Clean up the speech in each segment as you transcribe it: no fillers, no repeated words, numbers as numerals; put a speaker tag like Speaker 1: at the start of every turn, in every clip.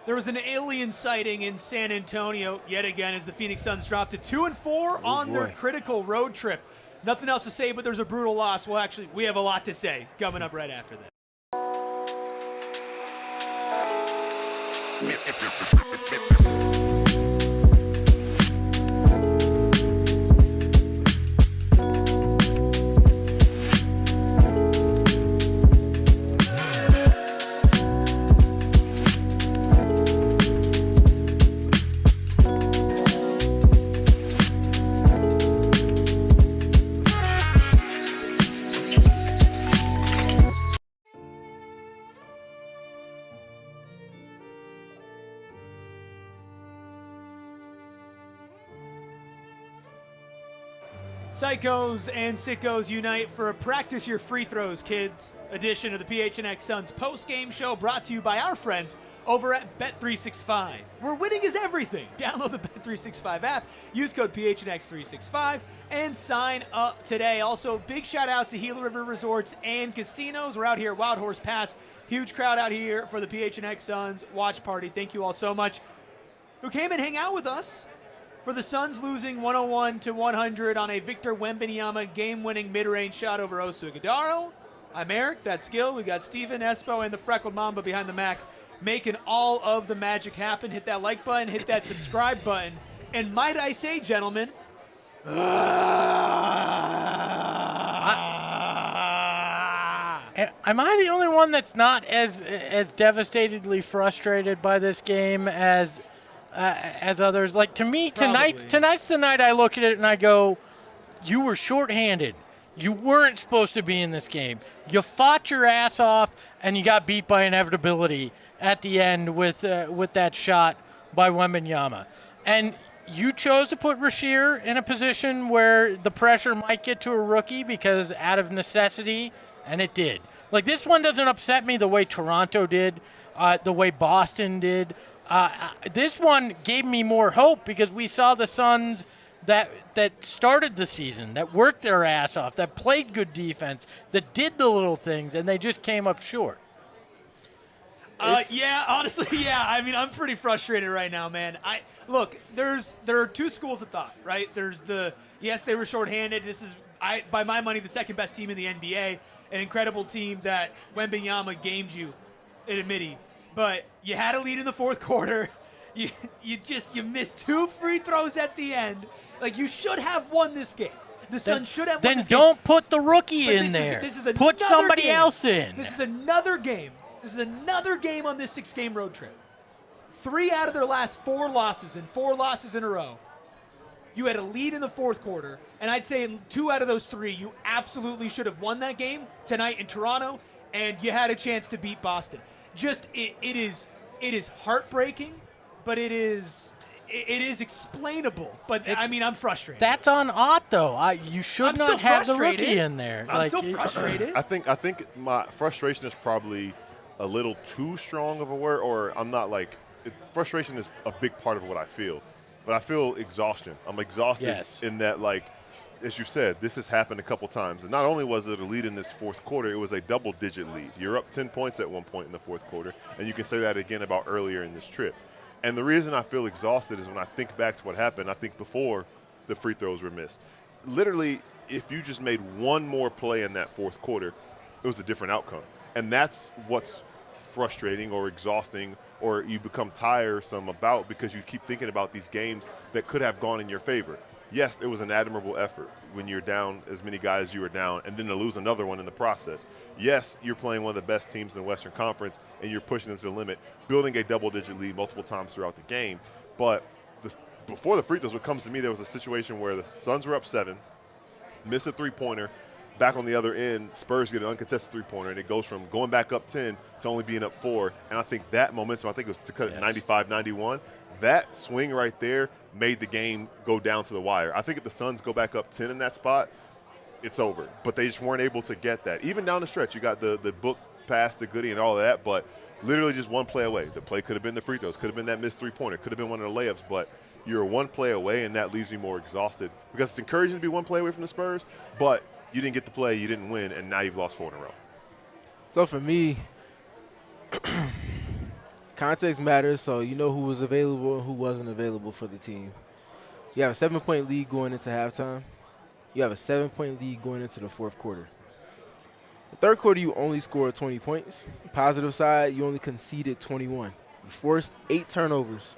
Speaker 1: There was an alien sighting in San Antonio yet again as the Phoenix Suns dropped to 2-4 on their critical road trip. Nothing else to say, but there's a brutal loss. Well, actually, we have a lot to say coming up right after this. Psychos and sickos unite for a practice your free throws, kids edition of the PHNX Suns post-game show brought to you by our friends over at Bet365. Where winning is everything. Download the Bet365 app, use code PHNX365, and sign up today. Also, big shout out to Gila River Resorts and Casinos. We're out here at Wild Horse Pass. Huge crowd out here for the PHNX Suns watch party. Thank you all so much who came and hang out with us for the Suns losing 101-100 on a Victor Wembanyama game-winning mid-range shot over Oso Ighodaro. I'm Eric, that's Gil. We got Steven, Espo, and the Freckled Mamba behind the Mac making all of the magic happen. Hit that like button, hit that subscribe button, and might I say, gentlemen,
Speaker 2: Am I the only one that's not as devastatedly frustrated by this game as others? Like, to me, tonight's the night I look at it and I go, you were shorthanded. You weren't supposed to be in this game. You fought your ass off, and you got beat by inevitability at the end with that shot by Wembanyama. And you chose to put Rasheer in a position where the pressure might get to a rookie because out of necessity, and it did. Like, this one doesn't upset me the way Toronto did, the way Boston did. This one gave me more hope because we saw the Suns that started the season, that worked their ass off, that played good defense, that did the little things, and they just came up short.
Speaker 1: Yeah, honestly, yeah. I mean, I'm pretty frustrated right now, man. Look, there are two schools of thought, right? There's yes, they were shorthanded. This is, by my money, the second best team in the NBA, an incredible team that Wembanyama gamed you, admit it. But you had a lead in the fourth quarter. You missed two free throws at the end. Like, you should have won this game. The Suns should have won this game.
Speaker 2: Then don't put the rookie in there. Put somebody else in.
Speaker 1: This is another game. This is another game on this 6-game road trip. 3 out of their last 4 losses, and 4 losses in a row. You had a lead in the fourth quarter, and I'd say in 2 out of those 3, you absolutely should have won that game tonight in Toronto, and you had a chance to beat Boston. Just it is heartbreaking, but it is explainable. But I mean, I'm frustrated.
Speaker 2: That's on Ott, though. You should not have the rookie in there.
Speaker 1: I'm still frustrated.
Speaker 3: I think my frustration is probably a little too strong of a word, or I'm not like frustration is a big part of what I feel, but I feel exhaustion. I'm exhausted in that, like, as you said, this has happened a couple times. And not only was it a lead in this fourth quarter, it was a double-digit lead. You're up 10 points at one point in the fourth quarter, and you can say that again about earlier in this trip. And the reason I feel exhausted is when I think back to what happened, I think before the free throws were missed. Literally, if you just made one more play in that fourth quarter, it was a different outcome. And that's what's frustrating or exhausting, or you become tiresome about, because you keep thinking about these games that could have gone in your favor. Yes, it was an admirable effort when you're down as many guys as you were down, and then to lose another one in the process. Yes, you're playing one of the best teams in the Western Conference, and you're pushing them to the limit, building a double-digit lead multiple times throughout the game. But before the free throws, what comes to me, there was a situation where the Suns were up 7, miss a three-pointer, back on the other end, Spurs get an uncontested three-pointer, and it goes from going back up 10 to only being up 4. And I think that momentum, I think it was to cut it 95-91. That swing right there made the game go down to the wire. I think if the Suns go back up 10 in that spot, it's over. But they just weren't able to get that. Even down the stretch, you got the book pass to Goody and all of that, but literally just one play away. The play could have been the free throws, could have been that missed three-pointer, could have been one of the layups, but you're one play away, and that leaves me more exhausted, because it's encouraging to be one play away from the Spurs, but you didn't get the play, you didn't win, and now you've lost 4 in a row.
Speaker 4: So for me, Context matters, so you know who was available and who wasn't available for the team. You have a 7-point lead going into halftime. You have a 7-point lead going into the fourth quarter. The third quarter, you only scored 20 points. Positive side, you only conceded 21. You forced 8 turnovers.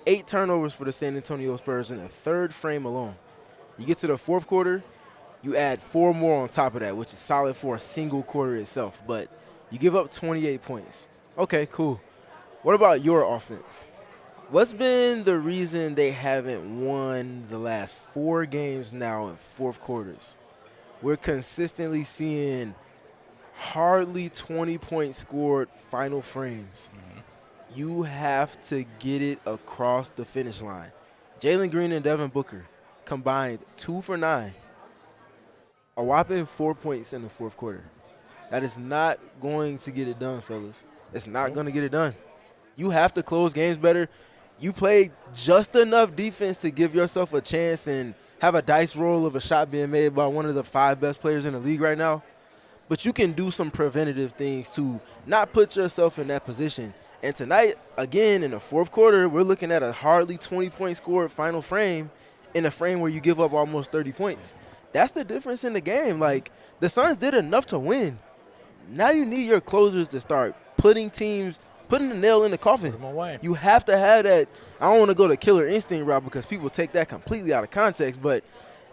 Speaker 4: 8 turnovers for the San Antonio Spurs in the third frame alone. You get to the fourth quarter, you add 4 more on top of that, which is solid for a single quarter itself. But you give up 28 points. Okay, cool. What about your offense? What's been the reason they haven't won the last 4 games now in fourth quarters? We're consistently seeing hardly 20 points scored final frames. You have to get it across the finish line. Jalen Green and Devin Booker combined 2 for 9. A whopping 4 points in the fourth quarter. That is not going to get it done, fellas. It's not going to get it done. You have to close games better. You play just enough defense to give yourself a chance and have a dice roll of a shot being made by one of the 5 best players in the league right now. But you can do some preventative things to not put yourself in that position. And tonight, again, in the fourth quarter, we're looking at a hardly 20-point scored final frame in a frame where you give up almost 30 points. That's the difference in the game. Like, the Suns did enough to win. Now you need your closers to start putting the nail in the coffin.
Speaker 2: Put 'em away.
Speaker 4: You have to have that. I don't want to go the killer instinct route because people take that completely out of context, but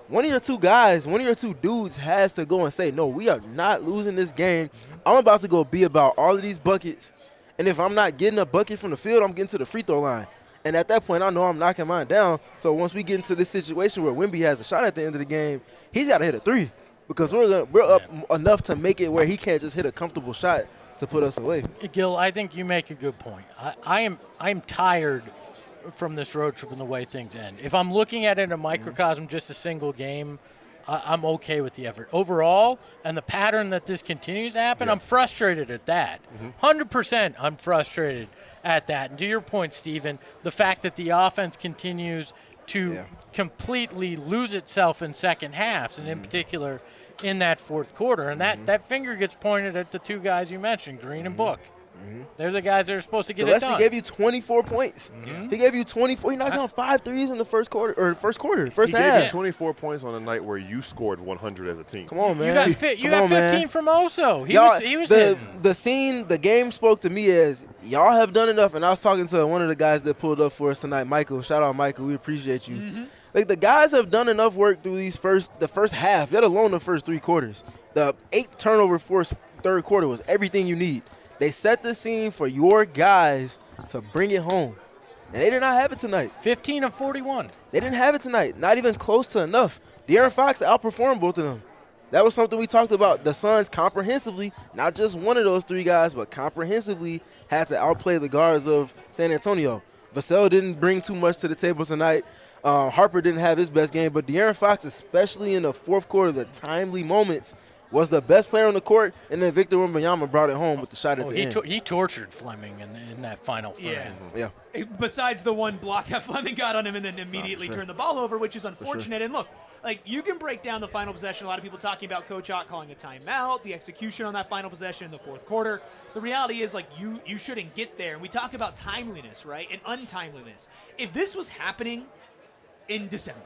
Speaker 4: one of your 2 guys, one of your 2 dudes has to go and say, no, we are not losing this game. I'm about to go be about all of these buckets, and if I'm not getting a bucket from the field, I'm getting to the free throw line. And at that point, I know I'm knocking mine down. So once we get into this situation where Wemby has a shot at the end of the game, he's got to hit a 3 because we're up enough to make it where he can't just hit a comfortable shot to put us away.
Speaker 2: Gil, I think you make a good point. I am tired from this road trip and the way things end. If I'm looking at it in a microcosm, just a single game, I'm okay with the effort. Overall, and the pattern that this continues to happen, I'm frustrated at that. 100% I'm frustrated at that. And to your point, Steven, the fact that the offense continues to completely lose itself in second halves, and in particular in that fourth quarter. And that finger gets pointed at the 2 guys you mentioned, Green and Book. They're the guys that are supposed to get it done.
Speaker 4: Gillespie gave you 24 points. He gave you 24. He knocked down 5 threes in the first quarter, first
Speaker 3: He
Speaker 4: half.
Speaker 3: gave you 24 points on a night where you scored 100 as a team.
Speaker 4: Come on, man.
Speaker 2: You got 15 from Oso. He was hitting.
Speaker 4: The game spoke to me as y'all have done enough. And I was talking to one of the guys that pulled up for us tonight, Michael. Shout out, Michael. We appreciate you. Like, the guys have done enough work through the first half, let alone the first 3 quarters. The 8 turnover forced third quarter was everything you need. They set the scene for your guys to bring it home. And they did not have it tonight.
Speaker 2: 15 of 41.
Speaker 4: They didn't have it tonight. Not even close to enough. De'Aaron Fox outperformed both of them. That was something we talked about. The Suns comprehensively, not just one of those 3 guys, but comprehensively had to outplay the guards of San Antonio. Vassell didn't bring too much to the table tonight. Harper didn't have his best game, but De'Aaron Fox, especially in the fourth quarter, the timely moments, was the best player on the court, and then Victor Wembanyama brought it home with the shot at the end.
Speaker 2: He tortured Fleming in that final frame.
Speaker 4: Yeah.
Speaker 1: Besides the one block that Fleming got on him and then immediately turned the ball over, which is unfortunate. And look, like, you can break down the final possession. A lot of people talking about Coach Ott calling a timeout, the execution on that final possession in the fourth quarter. The reality is, like, you shouldn't get there. And we talk about timeliness, right, and untimeliness. If this was happening in December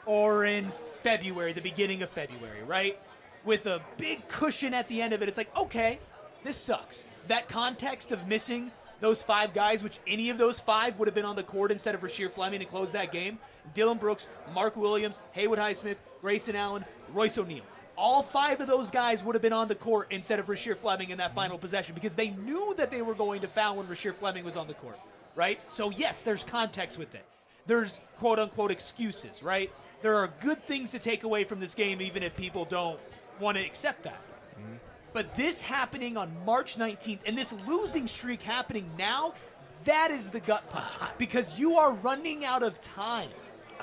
Speaker 1: or in February, the beginning of February, right, with a big cushion at the end of it, it's like, okay, this sucks. That context of missing those 5 guys, which any of those 5 would have been on the court instead of Rasheer Fleming to close that game. Dillon Brooks, Mark Williams, Haywood Highsmith, Grayson Allen, Royce O'Neal. All 5 of those guys would have been on the court instead of Rasheer Fleming in that final possession because they knew that they were going to foul when Rasheer Fleming was on the court, right? So, yes, there's context with it. There's quote-unquote excuses, right? There are good things to take away from this game even if people don't want to accept that. But this happening on March 19th and this losing streak happening now, that is the gut punch because you are running out of time.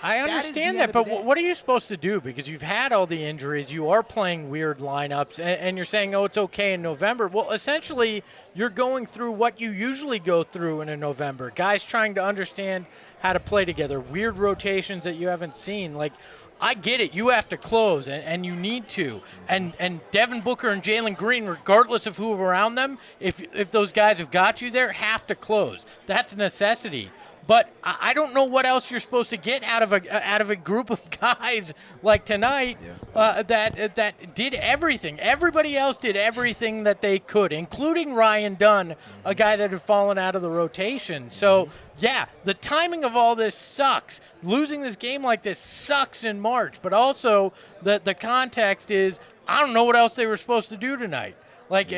Speaker 2: I understand that, but what are you supposed to do? Because you've had all the injuries, you are playing weird lineups, and you're saying, oh, it's okay in November. Well, essentially, you're going through what you usually go through in a November. Guys trying to understand how to play together, weird rotations that you haven't seen. Like, I get it. You have to close, and you need to. And Devin Booker and Jalen Green, regardless of who's around them, if those guys have got you there, have to close. That's a necessity. But I don't know what else you're supposed to get out of a group of guys like tonight that did everything. Everybody else did everything that they could, including Ryan Dunn, a guy that had fallen out of the rotation. So, yeah, the timing of all this sucks. Losing this game like this sucks in March. But also the context is I don't know what else they were supposed to do tonight. Like,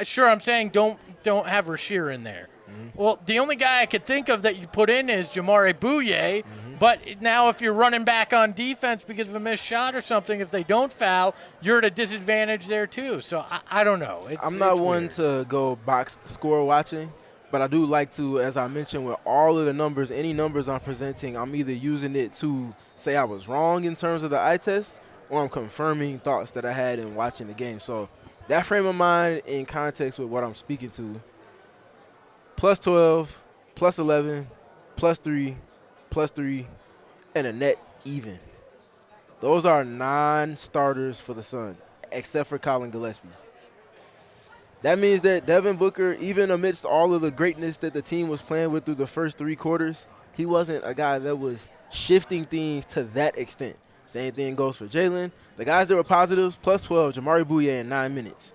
Speaker 2: sure, I'm saying don't have Rasheer in there. Well, the only guy I could think of that you put in is Jamare Bouye, but now if you're running back on defense because of a missed shot or something, if they don't foul, you're at a disadvantage there too. So I don't know.
Speaker 4: I'm not one to go box score watching, but I do like to, as I mentioned, with all of the numbers, any numbers I'm presenting, I'm either using it to say I was wrong in terms of the eye test or I'm confirming thoughts that I had in watching the game. So that frame of mind in context with what I'm speaking to, plus 12, plus 11, plus 3, and a net even. Those are non-starters for the Suns, except for Collin Gillespie. That means that Devin Booker, even amidst all of the greatness that the team was playing with through the first 3 quarters, he wasn't a guy that was shifting things to that extent. Same thing goes for Jalen. The guys that were positives, plus 12, Jamare Bouye in 9 minutes.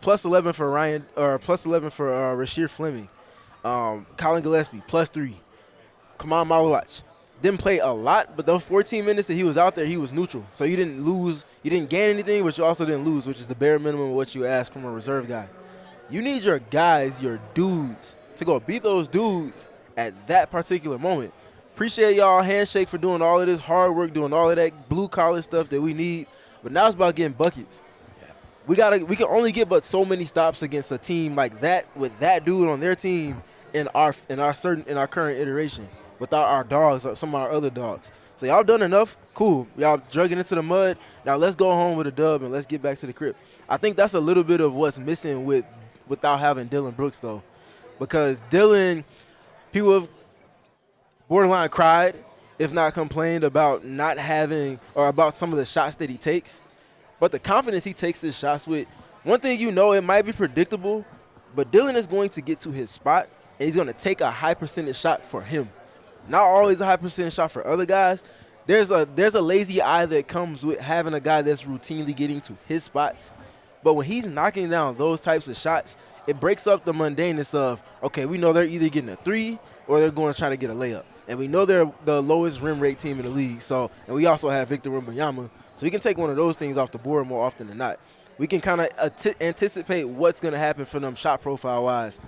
Speaker 4: Plus 11 for Rasheer Fleming. Collin Gillespie, plus 3. Kaman Malawach didn't play a lot, but those 14 minutes that he was out there, he was neutral. So you didn't lose, you didn't gain anything, but you also didn't lose, which is the bare minimum of what you ask from a reserve guy. You need your guys, your dudes, to go beat those dudes at that particular moment. Appreciate y'all handshake for doing all of this hard work, doing all of that blue-collar stuff that we need, but now it's about getting buckets. We can only get but so many stops against a team like that with that dude on their team in our current iteration without our dogs or some of our other dogs. So y'all done enough? Cool. Y'all drug it into the mud. Now let's go home with a dub and let's get back to the crib. I think that's a little bit of what's missing without having Dillon Brooks though, because Dillon, people have borderline cried, if not complained about not having or about some of the shots that he takes. But the confidence he takes his shots with, one thing you know, it might be predictable, but Dillon is going to get to his spot, and he's going to take a high percentage shot for him. Not always a high percentage shot for other guys. There's a lazy eye that comes with having a guy that's routinely getting to his spots. But when he's knocking down those types of shots, it breaks up the mundaneness of, okay, we know they're either getting a 3 or they're going to try to get a layup. And we know they're the lowest rim rate team in the league. So, and we also have Victor Wembanyama. So we can take one of those things off the board more often than not. We can kind of anticipate what's going to happen for them shot profile-wise.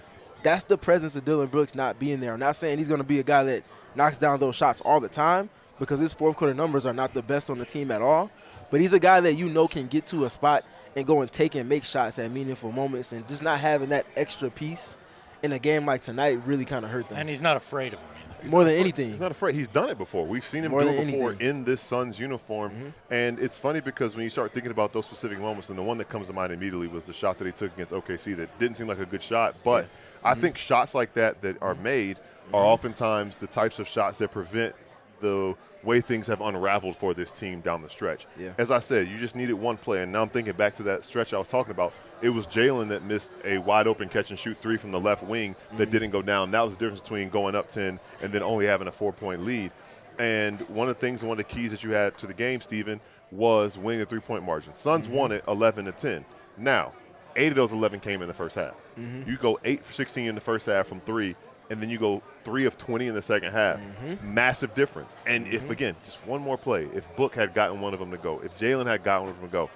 Speaker 4: That's the presence of Dillon Brooks not being there. I'm not saying he's going to be a guy that knocks down those shots all the time because his fourth quarter numbers are not the best on the team at all. But he's a guy that you know can get to a spot and go and take and make shots at meaningful moments, and just not having that extra piece in a game like tonight really kind of hurt them.
Speaker 2: And he's not afraid of him.
Speaker 4: More than anything.
Speaker 3: He's not afraid. He's done it before. We've seen him do it before in this Suns uniform. And it's funny because when you start thinking about those specific moments, and the one that comes to mind immediately was the shot that he took against OKC that didn't seem like a good shot. But I think shots like that are made are oftentimes the types of shots that prevent the way things have unraveled for this team down the stretch. As I said, you just needed one play. And now I'm thinking back to that stretch I was talking about. It was Jalen that missed a wide-open catch-and-shoot 3 from the left wing that didn't go down. That was the difference between going up 10 and then only having a 4-point lead. And one of the things, one of the keys that you had to the game, Steven, was winning the three-point margin. Suns won it 11-10. Now, 8 of those 11 came in the first half. You go 8 for 16 in the first half from 3, and then you go 3 of 20 in the second half. Massive difference. And if, again, just one more play, if Book had gotten one of them to go, if Jalen had gotten one of them to go,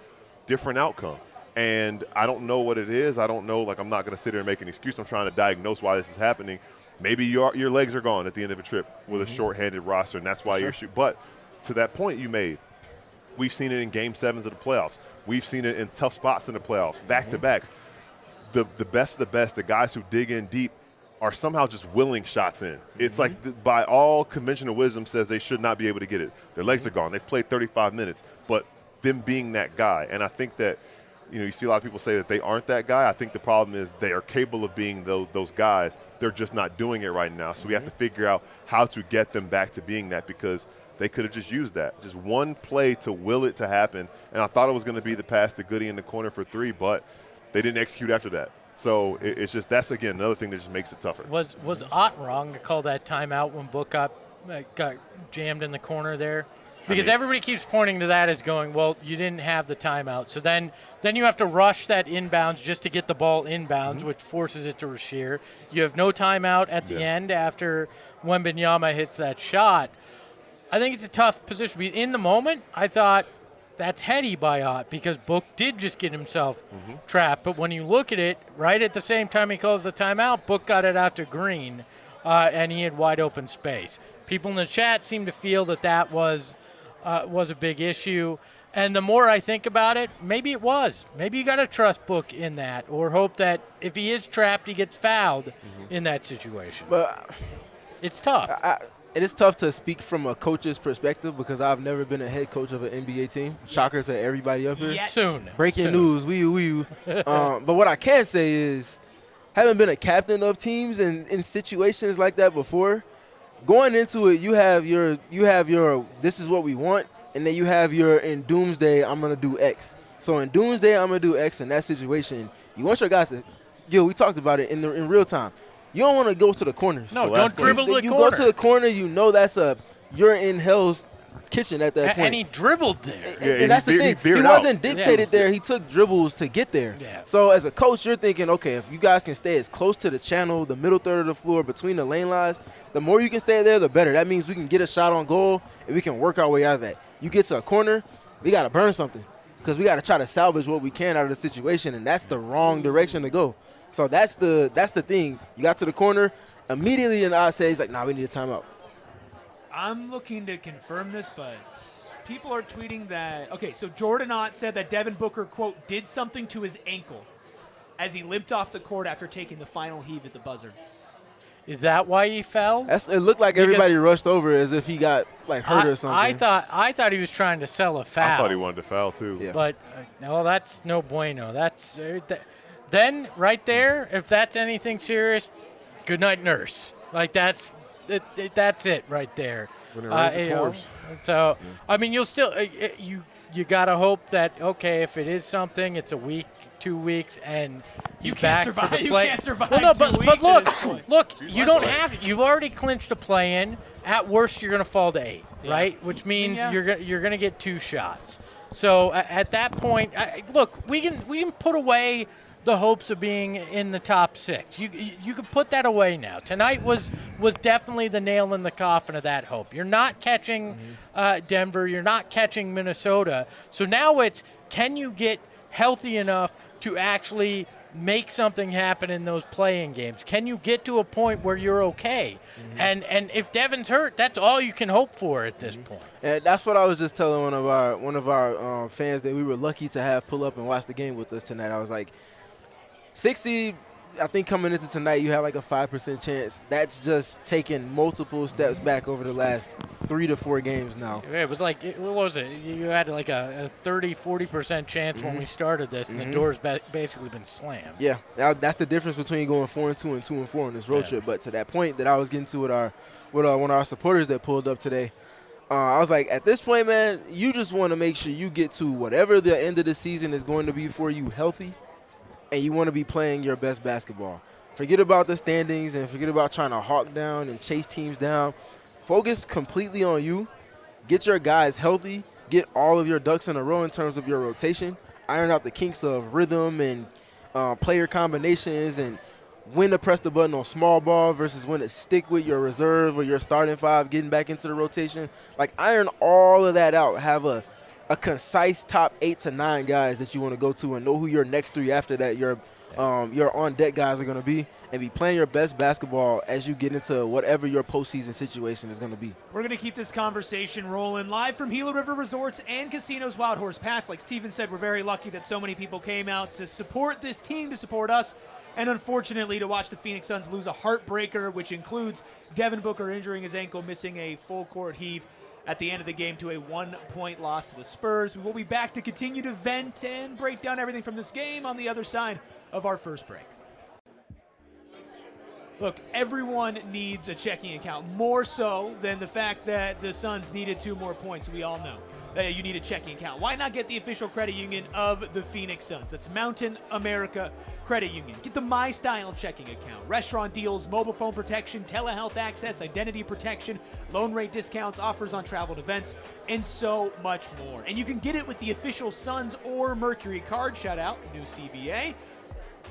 Speaker 3: different outcome. And I don't know what it is. I don't know. Like, I'm not going to sit here and make an excuse. I'm trying to diagnose why this is happening. Maybe your legs are gone at the end of a trip with a short-handed roster, and that's why you're shooting. But to that point you made, we've seen it in Game 7s of the playoffs. We've seen it in tough spots in the playoffs, back-to-backs. The best of the best, the guys who dig in deep, are somehow just willing shots in. It's like by all conventional wisdom says they should not be able to get it. Their legs are gone. They've played 35 minutes. But them being that guy, and I think that, you see a lot of people say that they aren't that guy. I think the problem is they are capable of being those guys. They're just not doing it right now. So we have to figure out how to get them back to being that, because they could have just used that. Just one play to will it to happen. And I thought it was going to be the pass to Goody in the corner for 3, but they didn't execute after that. So it's just, that's, again, another thing that just makes it tougher.
Speaker 2: Was Ott wrong to call that timeout when Book got jammed in the corner there? Because everybody keeps pointing to that as going, well, you didn't have the timeout. So then you have to rush that inbounds just to get the ball inbounds, which forces it to Rasheer. You have no timeout at the end after Wembanyama hits that shot. I think it's a tough position. In the moment, I thought that's heady by Ott because Book did just get himself trapped. But when you look at it, right at the same time he calls the timeout, Book got it out to Green, and he had wide open space. People in the chat seem to feel that was a big issue. And the more I think about it, maybe it was. Maybe you got to trust Book in that or hope that if he is trapped, he gets fouled in that situation.
Speaker 4: But
Speaker 2: it's tough.
Speaker 4: It is tough to speak from a coach's perspective because I've never been a head coach of an NBA team. Shocker to everybody up here.
Speaker 2: Soon.
Speaker 4: Breaking news. But what I can say is, having been a captain of teams in situations like that before, going into it, you have your this is what we want, and then you have your in doomsday, I'm gonna do X. So in doomsday, I'm gonna do X. In that situation, you want your guys to, we talked about it in real time. You don't want to go to the corners.
Speaker 2: No, don't dribble the corner.
Speaker 4: You go to the corner, you know you're in hell's kitchen at that point.
Speaker 2: And he dribbled there.
Speaker 4: And that's the thing. He wasn't dictated there. He took dribbles to get there.
Speaker 2: Yeah.
Speaker 4: So as a coach, you're thinking, okay, if you guys can stay as close to the channel, the middle third of the floor, between the lane lines, the more you can stay there, the better. That means we can get a shot on goal, and we can work our way out of that. You get to a corner, we got to burn something because we got to try to salvage what we can out of the situation, and that's the wrong direction to go. So that's the thing. You got to the corner, immediately and I say, he's like, nah, we need a timeout.
Speaker 1: I'm looking to confirm this, but people are tweeting that. Okay, so Jordan Ott said that Devin Booker, quote, did something to his ankle as he limped off the court after taking the final heave at the buzzer.
Speaker 2: Is that why he fell?
Speaker 4: It looked like everybody rushed over as if he got hurt or something.
Speaker 2: I thought he was trying to sell a foul.
Speaker 3: I thought he wanted to foul too.
Speaker 4: Yeah.
Speaker 2: But no, that's no bueno. That's then right there. If that's anything serious, good night, nurse. Like that's it right there.
Speaker 3: When it rains, it pours.
Speaker 2: So I mean, you'll still you gotta hope that if it is something, it's a week, 2 weeks, and he's back for the play.
Speaker 1: You can't survive.
Speaker 2: Well, no,
Speaker 1: 2
Speaker 2: but
Speaker 1: weeks
Speaker 2: look, you don't have. You've already clinched a play-in. At worst, you're gonna fall to 8, right? Which means you're gonna get 2 shots. So at that point, look, we can put away the hopes of being in the top 6. You can put that away now. Tonight was definitely the nail in the coffin of that hope. You're not catching Denver. You're not catching Minnesota. So now it's, can you get healthy enough to actually make something happen in those playing games? Can you get to a point where you're okay? And if Devin's hurt, that's all you can hope for at this point.
Speaker 4: And that's what I was just telling one of our fans that we were lucky to have pull up and watch the game with us tonight. I was like, 60, I think coming into tonight, you have like a 5% chance. That's just taking multiple steps back over the last 3 to 4 games now.
Speaker 2: It was like, what was it? You had like a 30, 40% chance when we started this, and the door's basically been slammed.
Speaker 4: Yeah, that's the difference between going 4-2 and 2-4 on this road trip. But to that point that I was getting to with one of our supporters that pulled up today, I was like, at this point, man, you just want to make sure you get to whatever the end of the season is going to be for you healthy. And you want to be playing your best basketball. Forget about the standings and forget about trying to hawk down and chase teams down. Focus completely on you. Get your guys healthy. Get all of your ducks in a row in terms of your rotation. Iron out the kinks of rhythm and player combinations and when to press the button on small ball versus when to stick with your reserve or your starting 5 getting back into the rotation. Like, iron all of that out. Have a concise top 8 to 9 guys that you want to go to and know who your next 3 after that your on-deck guys are going to be, and be playing your best basketball as you get into whatever your postseason situation is going to be.
Speaker 1: We're going to keep this conversation rolling live from Gila River Resorts and Casinos Wild Horse Pass. Like Steven said, we're very lucky that so many people came out to support this team, to support us, and unfortunately to watch the Phoenix Suns lose a heartbreaker, which includes Devin Booker injuring his ankle, missing a full-court heave at the end of the game to a 1-point loss to the Spurs. We will be back to continue to vent and break down everything from this game on the other side of our first break. Look, everyone needs a checking account, more so than the fact that the Suns needed 2 more points. We all know that you need a checking account. Why not get the official credit union of the Phoenix Suns? That's Mountain America Credit Union. Get the My Style checking account. Restaurant deals, mobile phone protection, telehealth access, identity protection, loan rate discounts, offers on travel events, and so much more. And you can get it with the official Suns or Mercury card. Shout out, new CBA.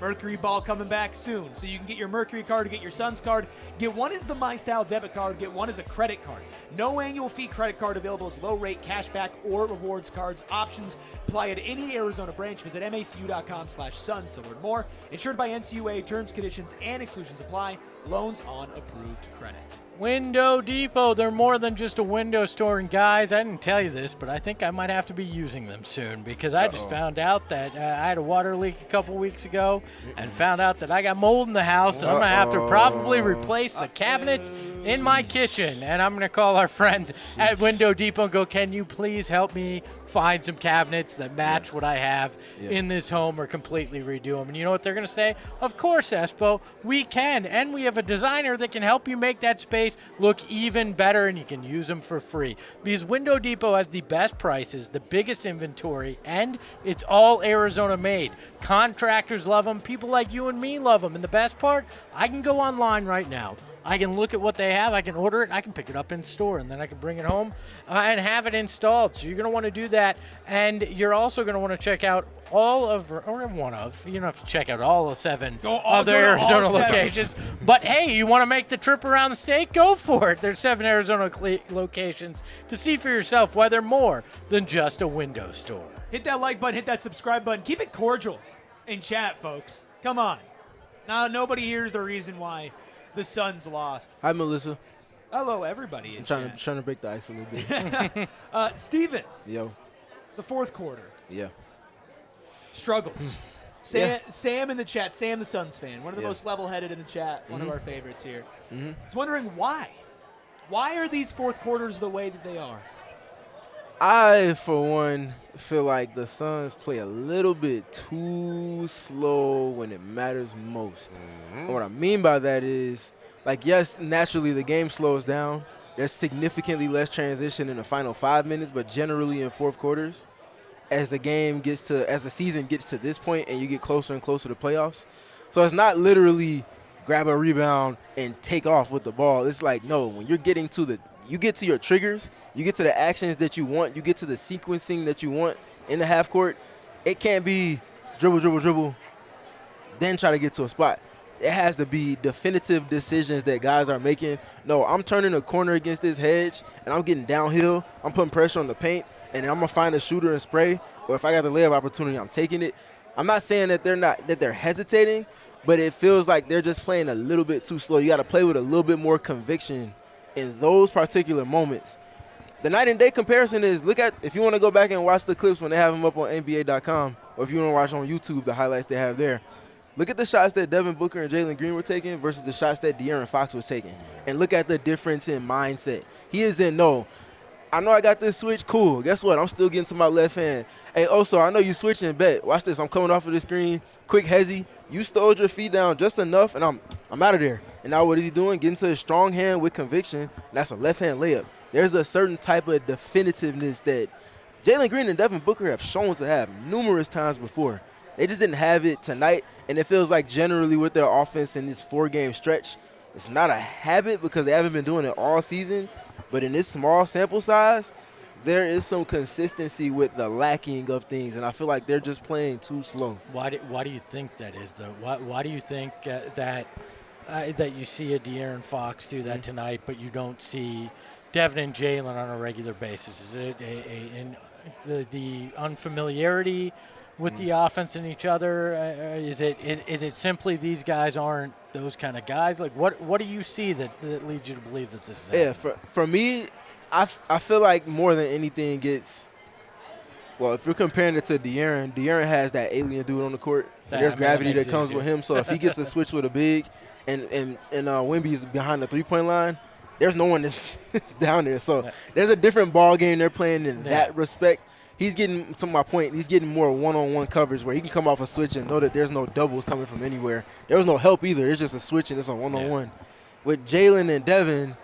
Speaker 1: Mercury Ball coming back soon. So you can get your Mercury card, get your Suns card. Get one as the My Style debit card, get one as a credit card. No annual fee credit card available as low rate, cashback, or rewards cards. Options apply at any Arizona branch. Visit macu.com/Suns to learn more. Insured by NCUA, terms, conditions, and exclusions apply. Loans on approved credit.
Speaker 2: Window Depot, they're more than just a window store. And guys, I didn't tell you this, but I think I might have to be using them soon because I just found out that I had a water leak a couple weeks ago and found out that I got mold in the house, and I'm going to have to probably replace the cabinets in my kitchen. And I'm going to call our friends at Window Depot and go, can you please help me find some cabinets that match what I have in this home or completely redo them? And you know what they're going to say? Of course, Espo, we can. And we have a designer that can help you make that space look even better, and you can use them for free because Window Depot has the best prices, the biggest inventory, and it's all Arizona made. Contractors love them. People like you and me love them. And the best part, I can go online right now. I can look at what they have. I can order it. I can pick it up in store, and then I can bring it home and have it installed. So you're going to want to do that, and you're also going to want to check out all of, or one of, you don't have to check out all of 7 other Arizona locations. But, hey, you want to make the trip around the state? Go for it. There's 7 Arizona locations to see for yourself why they're more than just a window store.
Speaker 1: Hit that like button. Hit that subscribe button. Keep it cordial in chat, folks. Come on. Now, nobody hears the reason why the Suns lost.
Speaker 4: Hi, Melissa.
Speaker 1: Hello, everybody.
Speaker 4: I'm trying to break the ice a little bit.
Speaker 1: Steven.
Speaker 4: Yo.
Speaker 1: The fourth quarter.
Speaker 4: Yeah.
Speaker 1: Struggles. Sam in the chat. Sam, the Suns fan. One of the most level-headed in the chat. One of our favorites here. He's wondering why. Why are these fourth quarters the way that they are?
Speaker 4: I, for one, feel like the Suns play a little bit too slow when it matters most. And what I mean by that is, like, yes, naturally the game slows down. There's significantly less transition in the final 5 minutes, but generally in fourth quarters, as the season gets to this point and you get closer and closer to playoffs. So it's not literally grab a rebound and take off with the ball. It's like, no, when you're getting to you get to your triggers, you get to the actions that you want, you get to the sequencing that you want in the half court, it can't be dribble, dribble, dribble, then try to get to a spot. It has to be definitive decisions that guys are making. No, I'm turning a corner against this hedge, and I'm getting downhill. I'm putting pressure on the paint, and I'm going to find a shooter and spray, or if I got the layup opportunity, I'm taking it. I'm not saying that they're hesitating, but it feels like they're just playing a little bit too slow. You got to play with a little bit more conviction in those particular moments. The night and day comparison is, if you want to go back and watch the clips when they have them up on NBA.com, or if you want to watch on YouTube the highlights they have there, look at the shots that Devin Booker and Jalen Green were taking versus the shots that De'Aaron Fox was taking, and look at the difference in mindset. He is in, no, I know I got this switch, cool. Guess what? I'm still getting to my left hand. Hey, also, I know you switching, bet. Watch this. I'm coming off of the screen. Quick hezzy. You stole your feet down just enough, and I'm out of there. And now what is he doing? Getting to his strong hand with conviction. And that's a left-hand layup. There's a certain type of definitiveness that Jalen Green and Devin Booker have shown to have numerous times before. They just didn't have it tonight, and it feels like generally with their offense in this 4-game stretch, it's not a habit because they haven't been doing it all season. But in this small sample size, there is some consistency with the lacking of things, and I feel like they're just playing too slow.
Speaker 2: Why do you think that is, though? Why do you think that you see a De'Aaron Fox do that tonight, but you don't see Devin and Jalen on a regular basis? Is it the unfamiliarity with the offense and each other? Is it simply these guys aren't those kind of guys? Like, what do you see that leads you to believe that this is happening?
Speaker 4: Yeah, for me, I feel like more than anything gets – well, if you're comparing it to De'Aaron has that alien dude on the court. There's gravity that comes with him. So if he gets a switch with a big and Wemby is behind the three-point line, there's no one that's down there. So there's a different ball game they're playing in that respect. he's getting, to my point, he's getting more one-on-one coverage where he can come off a switch and know that there's no doubles coming from anywhere. There was no help either. It's just a switch and it's a one-on-one. Yeah. With Jalen and Devin,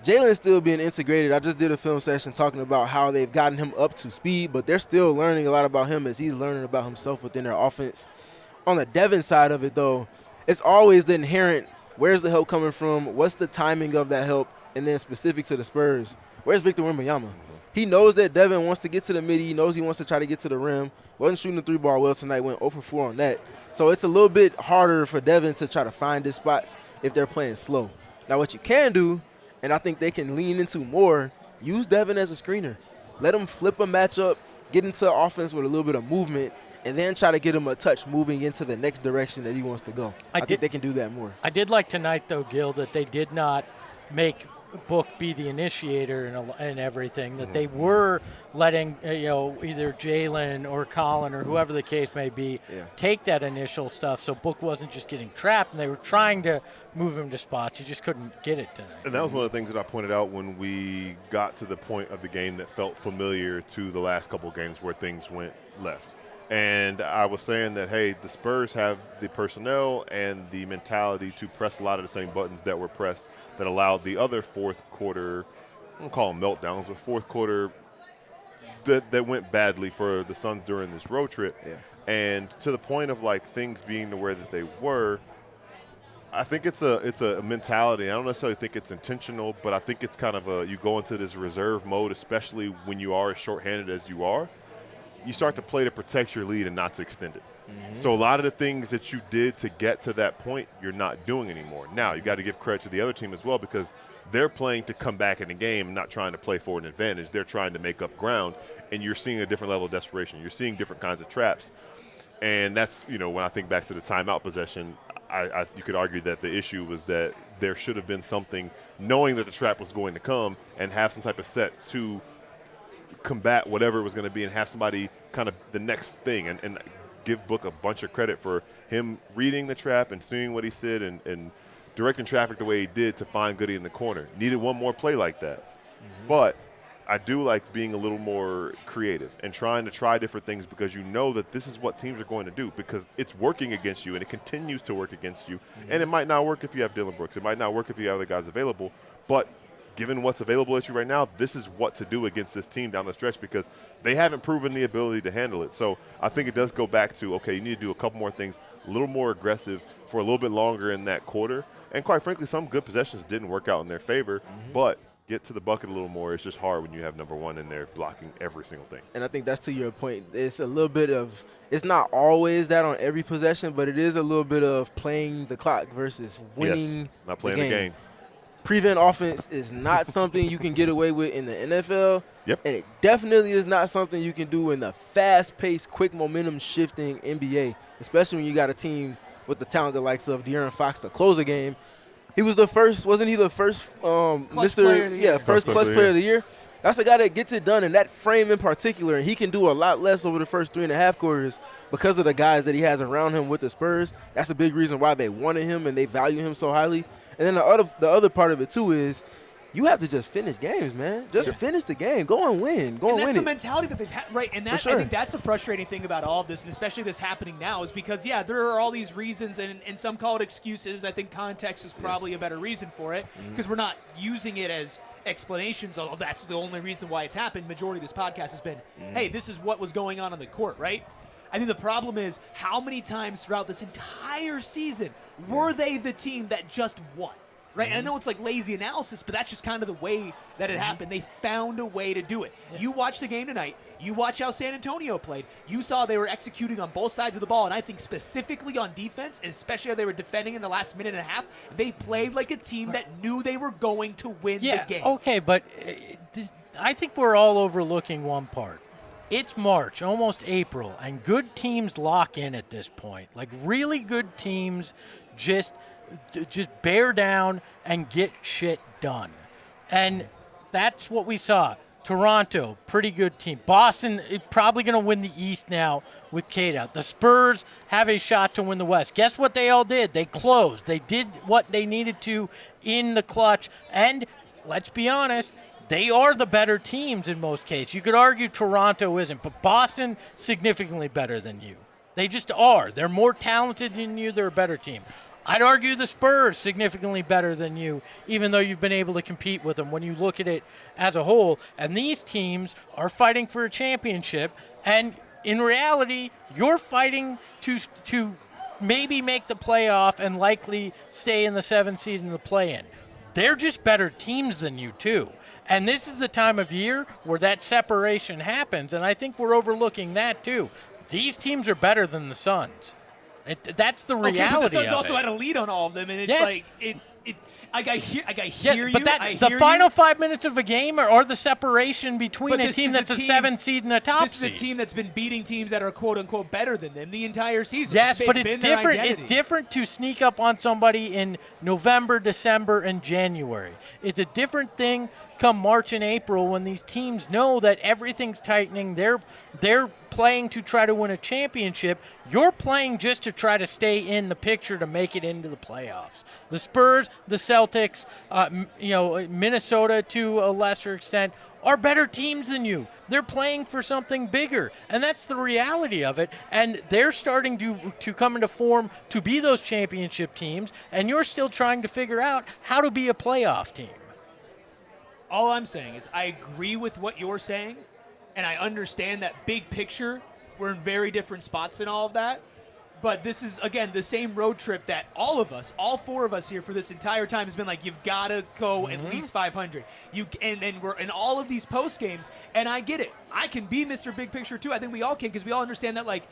Speaker 4: Jalen's still being integrated. I just did a film session talking about how they've gotten him up to speed, but they're still learning a lot about him as he's learning about himself within their offense. On the Devin side of it, though, it's always the inherent, where's the help coming from, what's the timing of that help, and then specific to the Spurs, where's Victor Wembanyama? He knows that Devin wants to get to the midi. He knows he wants to try to get to the rim. Wasn't shooting the 3-ball well tonight, went 0 for 4 on that. So it's a little bit harder for Devin to try to find his spots if they're playing slow. Now what you can do, and I think they can lean into more, use Devin as a screener. Let him flip a matchup, get into offense with a little bit of movement, and then try to get him a touch moving into the next direction that he wants to go. I think they can do that more.
Speaker 2: I did like tonight, though, Gil, that they did not make Book be the initiator and everything, that they were letting either Jalen or Collin or whoever the case may be take that initial stuff, so Book wasn't just getting trapped, and they were trying to move him to spots. He just couldn't get it tonight.
Speaker 3: And that was one of the things that I pointed out when we got to the point of the game that felt familiar to the last couple of games where things went left. And I was saying that, hey, the Spurs have the personnel and the mentality to press a lot of the same buttons that were pressed that allowed the other fourth quarter, I don't call them meltdowns, but fourth quarter that went badly for the Suns during this road trip. Yeah. And to the point of, like, things being the way that they were, I think it's a mentality. I don't necessarily think it's intentional, but I think it's kind of you go into this reserve mode, especially when you are as shorthanded as you are. You start to play to protect your lead and not to extend it. Mm-hmm. So a lot of the things that you did to get to that point, you're not doing anymore. Now, you got to give credit to the other team as well, because they're playing to come back in the game, not trying to play for an advantage. They're trying to make up ground, and you're seeing a different level of desperation. You're seeing different kinds of traps. And that's, when I think back to the timeout possession, you could argue that the issue was that there should have been something, knowing that the trap was going to come, and have some type of set to combat whatever it was going to be and have somebody kind of the next thing and give Book a bunch of credit for him reading the trap and seeing what he said and directing traffic the way he did to find Goody in the corner. Needed one more play like that. Mm-hmm. But I do like being a little more creative and trying to try different things, because you know that this is what teams are going to do, because it's working against you and it continues to work against you. Mm-hmm. And it might not work if you have Dillon Brooks. It might not work if you have other guys available. But given what's available at you right now, this is what to do against this team down the stretch, because they haven't proven the ability to handle it. So I think it does go back to, okay, you need to do a couple more things, a little more aggressive for a little bit longer in that quarter. And quite frankly, some good possessions didn't work out in their favor, but get to the bucket a little more. It's just hard when you have number one in there blocking every single thing.
Speaker 4: And I think that's to your point. It's a little bit of – it's not always that on every possession, but it is a little bit of playing the clock versus winning.
Speaker 3: Yes, not playing the game.
Speaker 4: Prevent offense is not something you can get away with in the NFL.
Speaker 3: Yep.
Speaker 4: And it definitely is not something you can do in the fast-paced, quick momentum-shifting NBA, especially when you got a team with the talent the likes of De'Aaron Fox to close a game. He was the first – wasn't he the first
Speaker 1: clutch player of the year?
Speaker 4: First clutch player of the year. That's a guy that gets it done in that frame in particular, and he can do a lot less over the first 3.5 quarters because of the guys that he has around him with the Spurs. That's a big reason why they wanted him and they value him so highly. And then the other part of it, too, is you have to just finish games, man. Just finish the game. Go and win. Go and win it.
Speaker 1: That's the mentality that they've had, right? And that, I think that's the frustrating thing about all of this, and especially this happening now, is because, there are all these reasons, and some call it excuses. I think context is probably a better reason for it, because we're not using it as explanations, although that's the only reason why it's happened. Majority of this podcast has been, hey, this is what was going on the court, right? I think the problem is how many times throughout this entire season were they the team that just won, right? And I know it's like lazy analysis, but that's just kind of the way that it happened. They found a way to do it. Yeah. You watch the game tonight. You watch how San Antonio played. You saw they were executing on both sides of the ball, and I think specifically on defense, and especially how they were defending in the last minute and a half, they played like a team that knew they were going to win the game.
Speaker 2: Okay, but I think we're all overlooking one part. It's March, almost April, and good teams lock in at this point. Like, really good teams just bear down and get shit done. And that's what we saw. Toronto, pretty good team. Boston is probably going to win the East now with Cade out. The Spurs have a shot to win the West. Guess what they all did? They closed. They did what they needed to in the clutch. And let's be honest, they are the better teams in most cases. You could argue Toronto isn't, but Boston significantly better than you. They just are. They're more talented than you. They're a better team. I'd argue the Spurs significantly better than you, even though you've been able to compete with them when you look at it as a whole. And these teams are fighting for a championship, and in reality, you're fighting to maybe make the playoff and likely stay in the 7th seed in the play-in. They're just better teams than you, too. And this is the time of year where that separation happens, and I think we're overlooking that, too. These teams are better than the Suns. That's the reality of it.
Speaker 1: But the Suns also had a lead on all of them, and it's like I hear you.
Speaker 2: But the final 5 minutes of a game are the separation between a team that's a 7th seed and a top seed.
Speaker 1: This is a team that's been beating teams that are quote unquote better than them the entire season.
Speaker 2: Yes, but it's different. It's different to sneak up on somebody in November, December, and January. It's a different thing come March and April when these teams know that everything's tightening. They're playing to try to win a championship. You're playing just to try to stay in the picture to make it into the playoffs. The Spurs, the Celtics, Minnesota to a lesser extent are better teams than you. They're playing for something bigger, and that's the reality of it. And they're starting to come into form to be those championship teams, and you're still trying to figure out how to be a playoff team.
Speaker 1: All I'm saying is I agree with what you're saying, and I understand that big picture, we're in very different spots in all of that. But this is, again, the same road trip that all of us, all 4 of us here for this entire time has been like, you've got to go at least 500. And we're in all of these post games, and I get it. I can be Mr. Big Picture too. I think we all can, because we all understand that, like,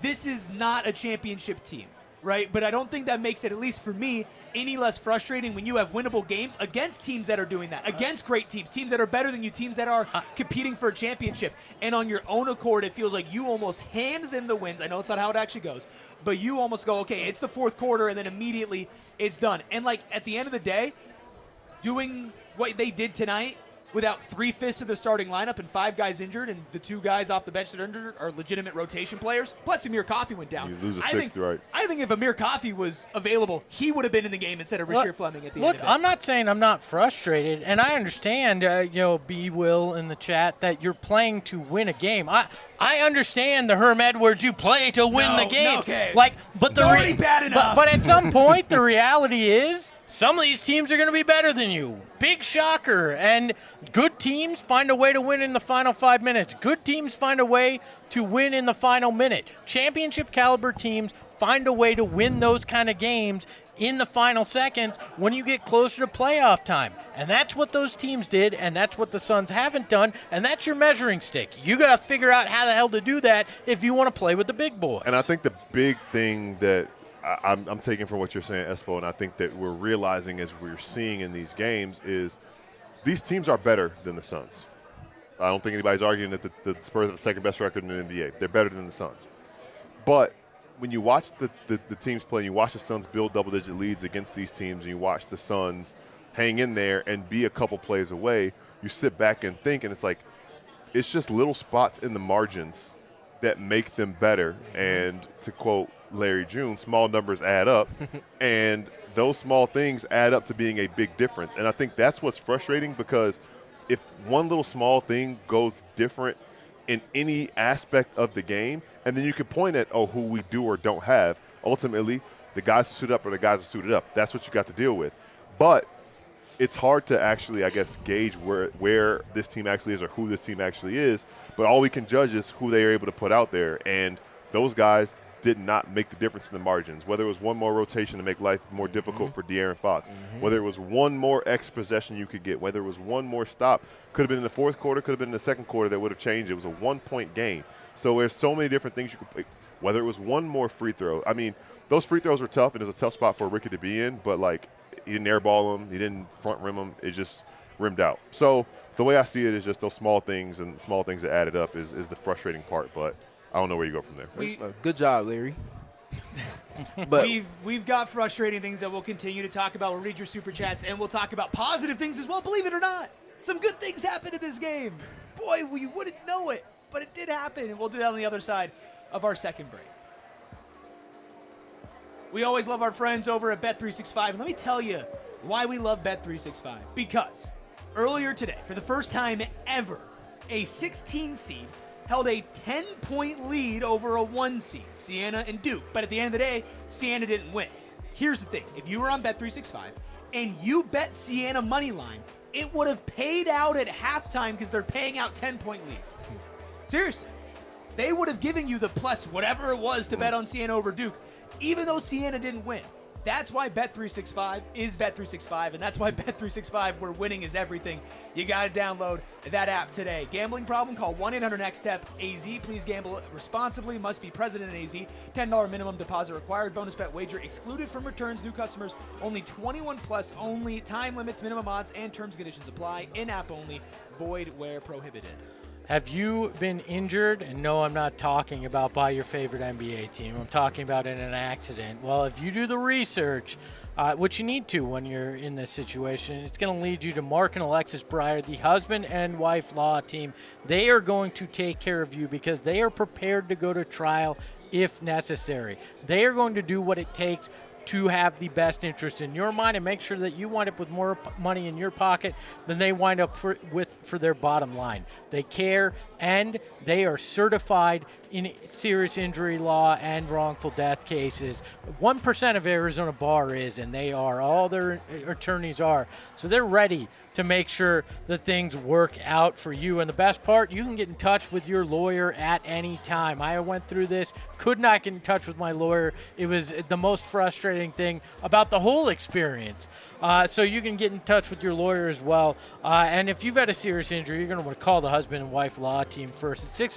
Speaker 1: this is not a championship team, right? But I don't think that makes it, at least for me, any less frustrating when you have winnable games against teams that are doing that, against great teams that are better than you, teams that are competing for a championship. And on your own accord, it feels like you almost hand them the wins. I know it's not how it actually goes, but you almost go, okay, it's the 4th quarter, and then immediately it's done. And, like, at the end of the day, doing what they did tonight without 3/5 of the starting lineup and 5 guys injured, and the 2 guys off the bench that are injured are legitimate rotation players. Plus, Amir Coffey went down.
Speaker 3: You lose a 6th, right?
Speaker 1: I think if Amir Coffey was available, he would have been in the game instead of Rasheer Fleming at the end of it.
Speaker 2: Look, I'm not saying I'm not frustrated, and I understand, B. Will in the chat, that you're playing to win a game. I understand the Herm Edwards, you play to win the game.
Speaker 1: Okay.
Speaker 2: But
Speaker 1: already bad enough.
Speaker 2: But at some point, the reality is some of these teams are going to be better than you. Big shocker. And good teams find a way to win in the final 5 minutes. Good teams find a way to win in the final minute. Championship caliber teams find a way to win those kind of games in the final seconds when you get closer to playoff time. And that's what those teams did, and that's what the Suns haven't done, and that's your measuring stick. You got to figure out how the hell to do that if you want to play with the big boys.
Speaker 3: And I think the big thing that I'm taking from what you're saying, Espo, and I think that we're realizing as we're seeing in these games is these teams are better than the Suns. I don't think anybody's arguing that the Spurs have the 2nd best record in the NBA. They're better than the Suns. But when you watch the teams play, and you watch the Suns build double-digit leads against these teams, and you watch the Suns hang in there and be a couple plays away, you sit back and think, and it's like it's just little spots in the margins that make them better. And to quote Larry June, small numbers add up, and those small things add up to being a big difference. And I think that's what's frustrating, because if one little small thing goes different in any aspect of the game, and then you can point at, who we do or don't have, ultimately the guys who suit up are the guys who suited up. That's what you got to deal with. But it's hard to actually, I guess, gauge where this team actually is or who this team actually is. But all we can judge is who they are able to put out there. And those guys did not make the difference in the margins, whether it was one more rotation to make life more difficult for De'Aaron Fox, whether it was one more extra possession you could get, whether it was one more stop. Could have been in the 4th quarter, could have been in the 2nd quarter that would have changed. It was a 1-point game. So there's so many different things you could pick, whether it was one more free throw. I mean, those free throws were tough, and it was a tough spot for Ricky to be in, but, like, he didn't airball them, he didn't front rim them, it just rimmed out. So the way I see it is just those small things, and small things that added up is the frustrating part, but I don't know where you go from there.
Speaker 4: Good job, Larry. But
Speaker 1: we've got frustrating things that we'll continue to talk about. We'll read your super chats, and we'll talk about positive things as well. Believe it or not, some good things happened in this game. Boy, you wouldn't know it, but it did happen, and we'll do that on the other side of our second break. We always love our friends over at Bet365, and let me tell you why we love Bet365. Because Earlier today, for the first time ever, a 16 seed held a 10-point lead over a 1 seed, Siena and Duke. But at the end of the day, Siena didn't win. Here's the thing. If you were on Bet365 and you bet Siena money line, it would have paid out at halftime because they're paying out 10-point leads. Seriously. They would have given you the plus whatever it was to bet on Siena over Duke, even though Siena didn't win. That's why Bet365 is Bet365, and that's why Bet365, where winning is everything. You got to download that app today. Gambling problem? Call 1-800-NEXT-STEP-AZ. Please gamble responsibly. Must be present in AZ. $10 minimum deposit required. Bonus bet wager excluded from returns. New customers only. 21 plus only. Time limits, minimum odds, and terms and conditions apply. In-app only. Void where prohibited.
Speaker 2: Have you been injured? And no, I'm not talking about by your favorite NBA team. I'm talking about in an accident. Well, if you do the research, which you need to when you're in this situation, it's going to lead you to Mark and Alexis Breyer, the husband and wife law team. They are going to take care of you because they are prepared to go to trial if necessary. They are going to do what it takes to have the best interest in your mind and make sure that you wind up with more money in your pocket than they wind up for their bottom line. They care, and they are certified in serious injury law and wrongful death cases. 1% of Arizona bar is, and they are. All their attorneys are. So they're ready to make sure that things work out for you. And the best part, you can get in touch with your lawyer at any time. I went through this, could not get in touch with my lawyer. It was the most frustrating thing about the whole experience. So you can get in touch with your lawyer as well. And if you've had a serious injury, you're going to want to call the husband and wife law team first at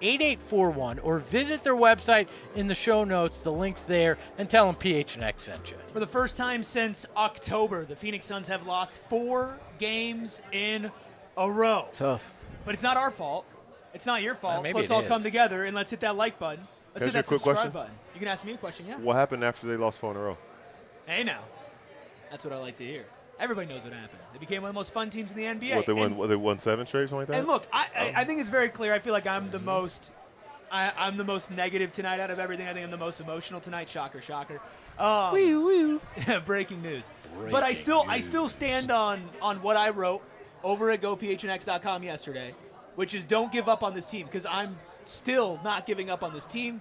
Speaker 2: 602-783-8841 or visit their website in the show notes. The link's there, and tell them PHNX sent you.
Speaker 1: For the first time since October, the Phoenix Suns have lost 4 games in a row.
Speaker 4: Tough.
Speaker 1: But it's not our fault. It's not your fault.
Speaker 2: Maybe
Speaker 1: So let's
Speaker 2: it
Speaker 1: all
Speaker 2: is.
Speaker 1: come together and let's hit that like button. Let's hit
Speaker 3: Can I
Speaker 1: that
Speaker 3: ask you a quick
Speaker 1: subscribe
Speaker 3: question?
Speaker 1: button. You can ask me a question, yeah?
Speaker 3: What happened after they lost 4 in a row?
Speaker 1: Hey, now. That's what I like to hear. Everybody knows what happened. They became one of the most fun teams in the NBA.
Speaker 3: What, they won 7 straight, something like that?
Speaker 1: And look, I think it's very clear. I feel like I'm the most I'm the most negative tonight out of everything. I think I'm the most emotional tonight. Shocker, shocker. Breaking news. But I still stand on what I wrote over at gophnx.com yesterday, which is don't give up on this team, because I'm still not giving up on this team.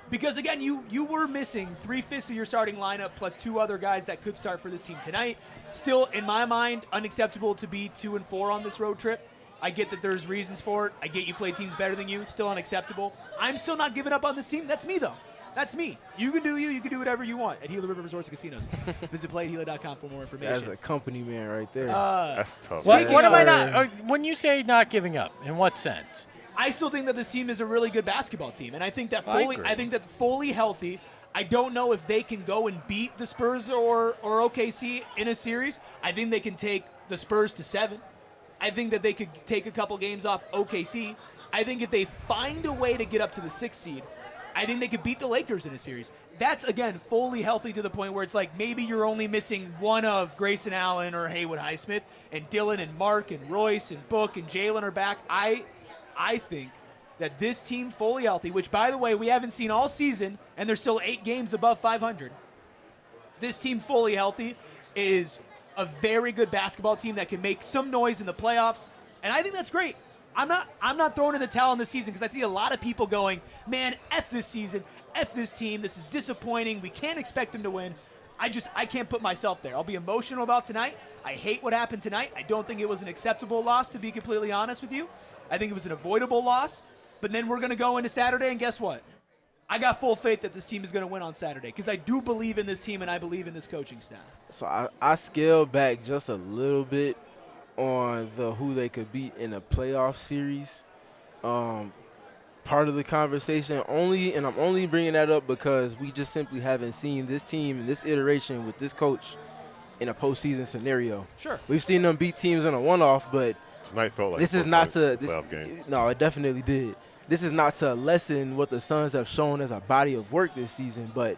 Speaker 1: Because, again, you were missing 3/5 of your starting lineup plus 2 other guys that could start for this team tonight. Still, in my mind, unacceptable to be 2-4 on this road trip. I get that there's reasons for it. I get you play teams better than you. Still unacceptable. I'm still not giving up on this team. That's me, though. That's me. You can do you. You can do whatever you want at Gila River Resorts and Casinos. Visit playatgila.com for more information.
Speaker 4: That's a company man right there.
Speaker 3: That's tough.
Speaker 2: What am I not? When you say not giving up, in what sense?
Speaker 1: I still think that this team is a really good basketball team, and I think that
Speaker 2: I agree.
Speaker 1: fully healthy. I don't know if they can go and beat the Spurs or OKC in a series. I think they can take the Spurs to 7. I think that they could take a couple games off OKC. I think if they find a way to get up to the 6th seed, I think they could beat the Lakers in a series. That's, again, fully healthy to the point where it's like maybe you're only missing one of Grayson Allen or Haywood Highsmith, and Dillon and Mark and Royce and Book and Jalen are back. I think that this team fully healthy, which, by the way, we haven't seen all season, and they're still 8 games above 500. This team fully healthy is a very good basketball team that can make some noise in the playoffs, and I think that's great. I'm not throwing in the towel in this season because I see a lot of people going, man, F this season, F this team, this is disappointing, we can't expect them to win. I can't put myself there. I'll be emotional about tonight. I hate what happened tonight. I don't think it was an acceptable loss, to be completely honest with you. I think it was an avoidable loss. But then we're going to go into Saturday, and guess what? I got full faith that this team is going to win on Saturday because I do believe in this team and I believe in this coaching staff.
Speaker 4: So I scaled back just a little bit on who they could beat in a playoff series. Part of the conversation and I'm only bringing that up because we just simply haven't seen this team in this iteration with this coach in a postseason scenario.
Speaker 1: Sure.
Speaker 4: We've seen them beat teams on a one-off, but
Speaker 3: Tonight felt like
Speaker 4: this is not to this.
Speaker 3: playoff game.
Speaker 4: No, it definitely did. This is not to lessen what the Suns have shown as a body of work this season, but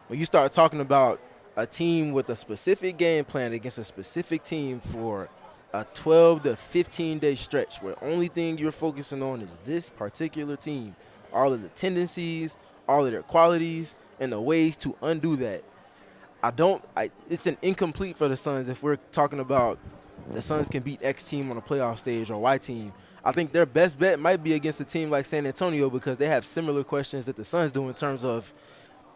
Speaker 4: when you start talking about a team with a specific game plan against a specific team for a 12 to 15-day stretch where the only thing you're focusing on is this particular team, all of the tendencies, all of their qualities, and the ways to undo that. It's an incomplete for the Suns if we're talking about the Suns can beat X team on a playoff stage or Y team. I think their best bet might be against a team like San Antonio because they have similar questions that the Suns do in terms of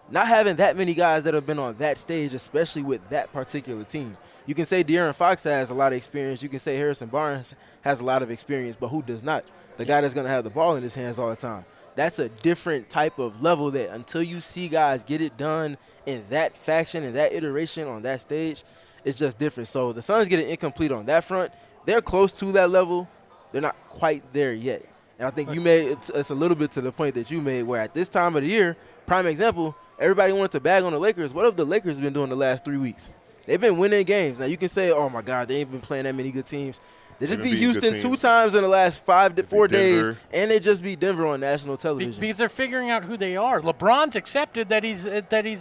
Speaker 4: not having that many guys that have been on that stage, especially with that particular team. You can say De'Aaron Fox has a lot of experience. You can say Harrison Barnes has a lot of experience, but who does not? The guy that's going to have the ball in his hands all the time. That's a different type of level that until you see guys get it done in that faction, in that iteration on that stage, it's just different. So the Suns get it incomplete on that front. They're close to that level. They're not quite there yet. And I think you made it's a little bit to the point that you made where at this time of the year, prime example, everybody wanted to bag on the Lakers. What have the Lakers been doing the last 3 weeks? They've been winning games. Now, you can say, oh, my God, they ain't been playing that many good teams. They just beat Houston 2 times in the last 4 days, and they just beat Denver on national television.
Speaker 2: Because they're figuring out who they are. LeBron's accepted that he's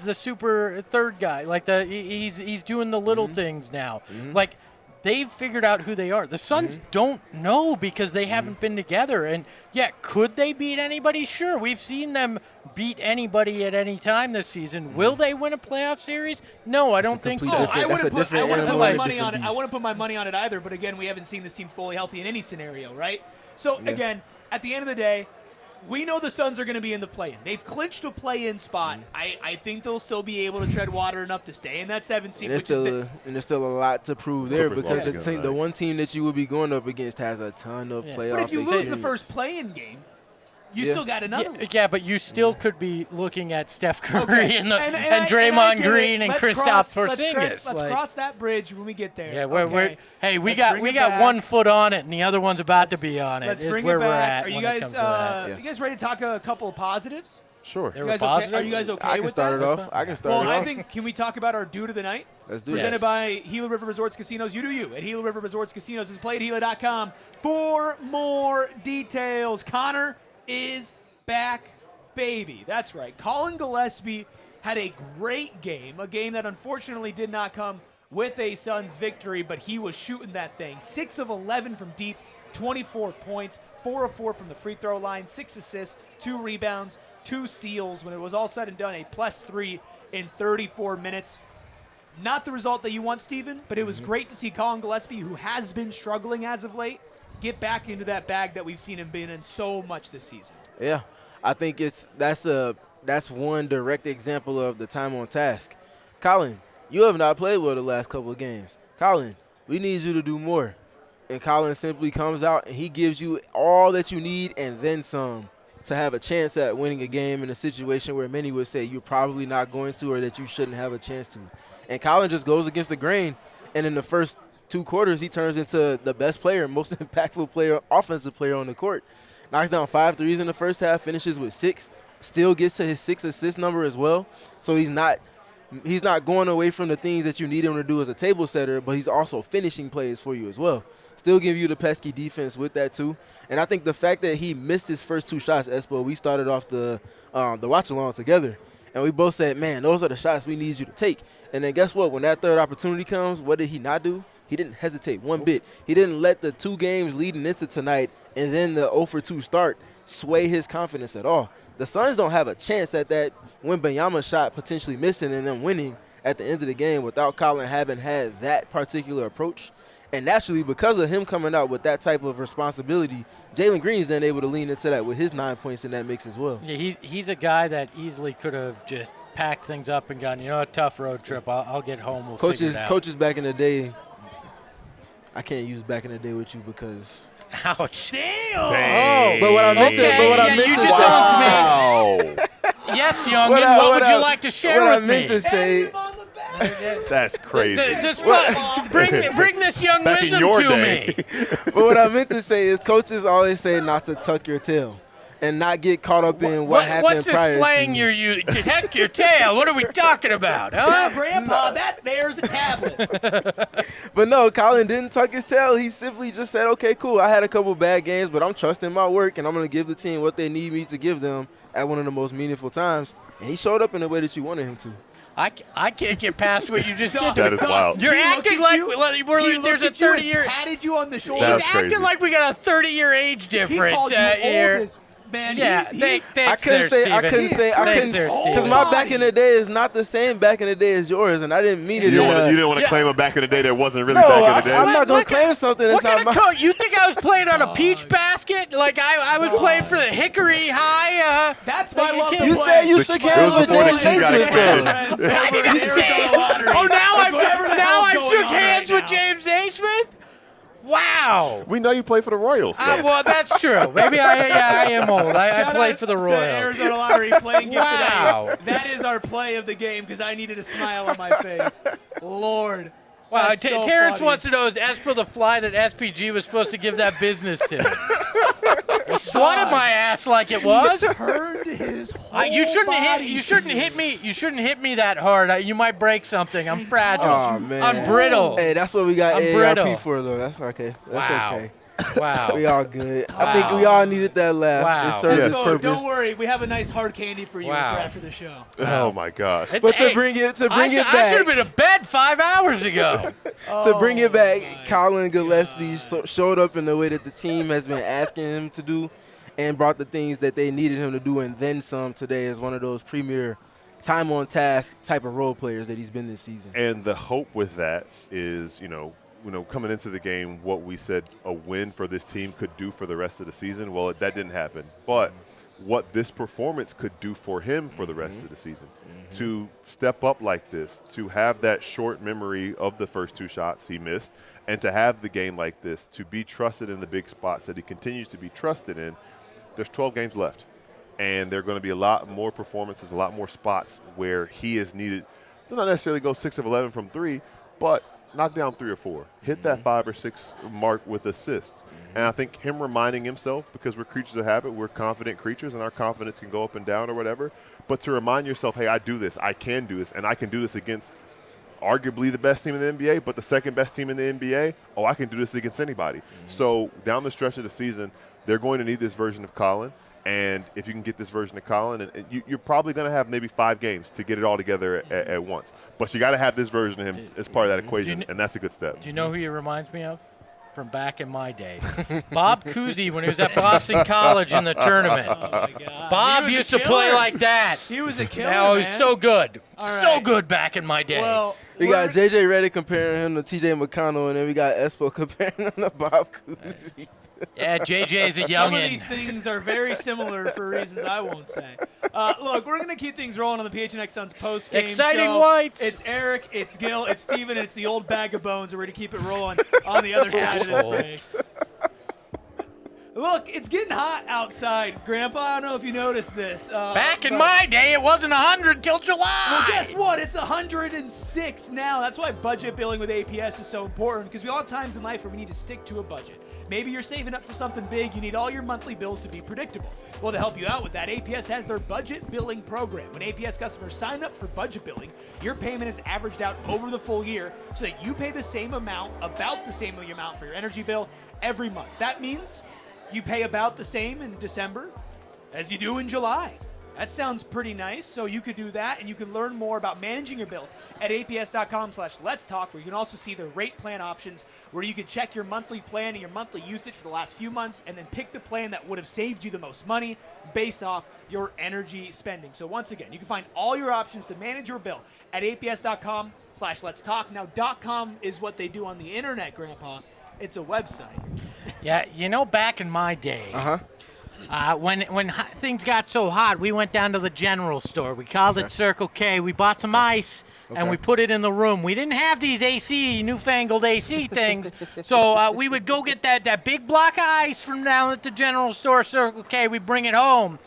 Speaker 2: the super third guy. Like he's doing the little things now. Like they've figured out who they are. The Suns don't know because they haven't been together. And yeah, could they beat anybody? Sure, we've seen them beat anybody at any time this season. Will they win a playoff series? No, I don't think so.
Speaker 1: I wouldn't put my money on it. I wouldn't put my money on it either. But again, we haven't seen this team fully healthy in any scenario, right? So again, at the end of the day, we know the Suns are going to be in the play-in. They've clinched a play-in spot. I think they'll still be able to tread water enough to stay in that 7th seed.
Speaker 4: And there's still a lot to prove there because the one team that you will be going up against has a ton of playoff
Speaker 1: But if you
Speaker 4: experience.
Speaker 1: lose the first play-in game, you still got another one.
Speaker 2: Yeah, but you still could be looking at Steph Curry and Draymond Green and Kristaps Porzingis.
Speaker 1: Let's cross that bridge when we get there.
Speaker 2: Yeah, we got 1 foot on it, and the other one's about to be on it.
Speaker 1: Let's bring it back. Are you guys ready to talk a couple of positives?
Speaker 3: Sure.
Speaker 1: Are you guys okay with that?
Speaker 4: I can start it off.
Speaker 1: I think, can we talk about our dude of the night?
Speaker 4: Let's do it.
Speaker 1: Presented by Gila River Resorts Casinos. You do you at Gila River Resorts Casinos. Is play at Gila.com for more details. Connor is back, baby. That's right. Collin Gillespie had a great game, a game that unfortunately did not come with a Suns victory, but he was shooting that thing. 6 of 11 from deep, 24 points, 4 of 4 from the free throw line, 6 assists, 2 rebounds, 2 steals. When it was all said and done, a +3 in 34 minutes. Not the result that you want, Steven, but it was great to see Collin Gillespie, who has been struggling as of late, get back into that bag that we've seen him being in so much this season.
Speaker 4: Yeah, I think that's one direct example of the time on task. Collin, you have not played well the last couple of games. Collin, we need you to do more. And Collin simply comes out and he gives you all that you need and then some to have a chance at winning a game in a situation where many would say you're probably not going to or that you shouldn't have a chance to. And Collin just goes against the grain, and in the first 2 quarters, he turns into the best player, most impactful player, offensive player on the court. Knocks down 5 threes in the first half, finishes with 6, still gets to his 6 assist number as well. So he's not going away from the things that you need him to do as a table setter, but he's also finishing plays for you as well. Still give you the pesky defense with that too. And I think the fact that he missed his first 2 shots, Espo, we started off the watch-along together. And we both said, man, those are the shots we need you to take. And then guess what? When that third opportunity comes, what did he not do? He didn't hesitate one bit. He didn't let the 2 games leading into tonight and then the 0-for-2 start sway his confidence at all. The Suns don't have a chance at that Wembanyama shot potentially missing and then winning at the end of the game without Collin having had that particular approach. And naturally, because of him coming out with that type of responsibility, Jalen Green's then able to lean into that with his 9 points in that mix as well.
Speaker 2: Yeah, he's a guy that easily could have just packed things up and gone, a tough road trip. I'll get home. We'll figure it out.
Speaker 4: Coaches back in the day, I can't use back in the day with you because.
Speaker 2: Ouch!
Speaker 1: Damn!
Speaker 2: Oh,
Speaker 4: but what I meant to
Speaker 2: say. Yes, youngin. What would you like to share with me?
Speaker 4: What I meant to say.
Speaker 3: That's crazy.
Speaker 2: Bring this young wisdom to me.
Speaker 4: But what I meant to say is coaches always say not to tuck your tail and not get caught up in what happened
Speaker 2: what's
Speaker 4: prior
Speaker 2: the slang you're using? To tuck your tail? What are we talking about? Huh?
Speaker 1: Yeah, Grandpa, there's a tablet.
Speaker 4: But no, Collin didn't tuck his tail. He simply just said, okay, cool, I had a couple bad games, but I'm trusting my work, and I'm going to give the team what they need me to give them at one of the most meaningful times. And he showed up in the way that you wanted him to.
Speaker 2: I can't get past what you just did.
Speaker 3: That is wild.
Speaker 2: You're acting like there's a 30-year.
Speaker 1: Patted you on the shoulder.
Speaker 2: He's acting like we got a 30-year age difference here.
Speaker 1: Man,
Speaker 2: Yeah,
Speaker 1: he
Speaker 2: thanks
Speaker 4: I couldn't say because my back in the day is not the same back in the day as yours, and I didn't mean it.
Speaker 3: You didn't want to claim a back in the day that wasn't really
Speaker 4: No,
Speaker 3: back in the day.
Speaker 4: I'm not gonna claim something that's
Speaker 2: What kind
Speaker 4: not
Speaker 2: of
Speaker 4: mine.
Speaker 2: coat? You think I was playing on a peach basket? Like I was playing for the Hickory High?
Speaker 1: That's why I love
Speaker 2: you
Speaker 1: to
Speaker 4: You
Speaker 1: play.
Speaker 4: said you shook hands with
Speaker 3: before the
Speaker 4: James
Speaker 3: key got
Speaker 4: Naismith,
Speaker 3: expanded.
Speaker 4: though.
Speaker 2: I didn't say. Oh, now I shook hands with James Naismith. Wow.
Speaker 3: We know you play for the Royals.
Speaker 2: Well, that's true. Maybe I am old. I
Speaker 1: Shout
Speaker 2: played
Speaker 1: out
Speaker 2: for the
Speaker 1: to
Speaker 2: Royals.
Speaker 1: Arizona Lottery playing gift
Speaker 2: Wow.
Speaker 1: today. That is our play of the game because I needed a smile on my face. Lord.
Speaker 2: Wow,
Speaker 1: That's so
Speaker 2: Terrence
Speaker 1: funny.
Speaker 2: wants to know, is Espo the fly that SPG was supposed to give that business to? He swatted my ass like it was.
Speaker 1: Turned his whole
Speaker 2: You shouldn't
Speaker 1: body
Speaker 2: hit me. You shouldn't hit me that hard. You might break something. I'm fragile.
Speaker 4: Oh, man.
Speaker 2: I'm brittle.
Speaker 4: Hey, that's what we got
Speaker 2: I'm
Speaker 4: AARP
Speaker 2: brittle.
Speaker 4: for, though. That's okay. That's
Speaker 2: Wow.
Speaker 4: okay.
Speaker 2: Wow.
Speaker 4: We all good. I think we all needed that laugh.
Speaker 2: Wow.
Speaker 4: It serves its
Speaker 1: Oh,
Speaker 4: purpose.
Speaker 1: don't worry. We have a nice hard candy for you
Speaker 2: Wow.
Speaker 1: for after the show.
Speaker 3: Oh my gosh.
Speaker 2: It's-
Speaker 4: But to
Speaker 2: hey,
Speaker 4: bring it
Speaker 2: I
Speaker 4: back,
Speaker 2: should have been in bed 5 hours ago.
Speaker 4: to bring it back, Collin Gillespie showed up in the way that the team has been asking him to do, and brought the things that they needed him to do, and then some today as one of those premier time on task type of role players that he's been this season.
Speaker 3: And the hope with that is, coming into the game, what we said a win for this team could do for the rest of the season. Well, that didn't happen. But what this performance could do for him for the rest of the season, to step up like this, to have that short memory of the first 2 shots he missed, and to have the game like this, to be trusted in the big spots that he continues to be trusted in. There's 12 games left, and there are going to be a lot more performances, a lot more spots where he is needed to not necessarily go 6 of 11 from 3, but knock down 3 or 4, hit that 5 or 6 mark with assists. And I think him reminding himself, because we're creatures of habit, we're confident creatures, and our confidence can go up and down or whatever, but to remind yourself, hey, I do this, I can do this, and I can do this against arguably the best team in the NBA, but the second best team in the NBA, I can do this against anybody. So down the stretch of the season, they're going to need this version of Collin. And if you can get this version of Collin, and you're probably going to have maybe 5 games to get it all together at once. But you got to have this version of him as part of that equation, and that's a good step.
Speaker 2: Do you know who he reminds me of? From back in my day. Bob Cousy when he was at Boston College in the tournament.
Speaker 1: Oh, my God.
Speaker 2: Bob used to play like that.
Speaker 1: He was a killer,
Speaker 2: Oh, he was
Speaker 1: man.
Speaker 2: so good.
Speaker 1: All
Speaker 2: So
Speaker 1: right.
Speaker 2: good back in my day.
Speaker 1: Well,
Speaker 4: We got JJ Redick comparing him to TJ McConnell, and then we got Espo comparing him to Bob Cousy.
Speaker 2: Yeah, JJ's a
Speaker 1: Some of
Speaker 2: youngin'.
Speaker 1: these things are very similar for reasons I won't say. Look, we're going to keep things rolling on the PHNX Suns post-game
Speaker 2: Exciting
Speaker 1: show.
Speaker 2: whites.
Speaker 1: It's Eric, it's Gil, it's Steven, it's the old bag of bones, and we're going to keep it rolling on the other side of this break. Look, it's getting hot outside, Grandpa. I don't know if you noticed this.
Speaker 2: Back in
Speaker 1: but-
Speaker 2: my day, it wasn't 100 till July.
Speaker 1: Well, guess what? It's 106 now. That's why budget billing with APS is so important, because we all have times in life where we need to stick to a budget. Maybe you're saving up for something big. You need all your monthly bills to be predictable. Well, to help you out with that, APS has their budget billing program. When APS customers sign up for budget billing, your payment is averaged out over the full year so that you pay the same amount, about the same amount for your energy bill every month. That means you pay about the same in December as you do in July. That sounds pretty nice. So you could do that, and you can learn more about managing your bill at aps.com/let's talk, where you can also see the rate plan options, where you can check your monthly plan and your monthly usage for the last few months, and then pick the plan that would have saved you the most money based off your energy spending. So once again, you can find all your options to manage your bill at aps.com/let's talk. Now, .com is what they do on the internet, Grandpa. It's a website.
Speaker 2: Yeah, back in my day, when things got so hot, we went down to the general store. We called it Circle K. We bought some ice, and we put it in the room. We didn't have these newfangled AC things, so we would go get that big block of ice from down at the general store, Circle K. We'd bring it home.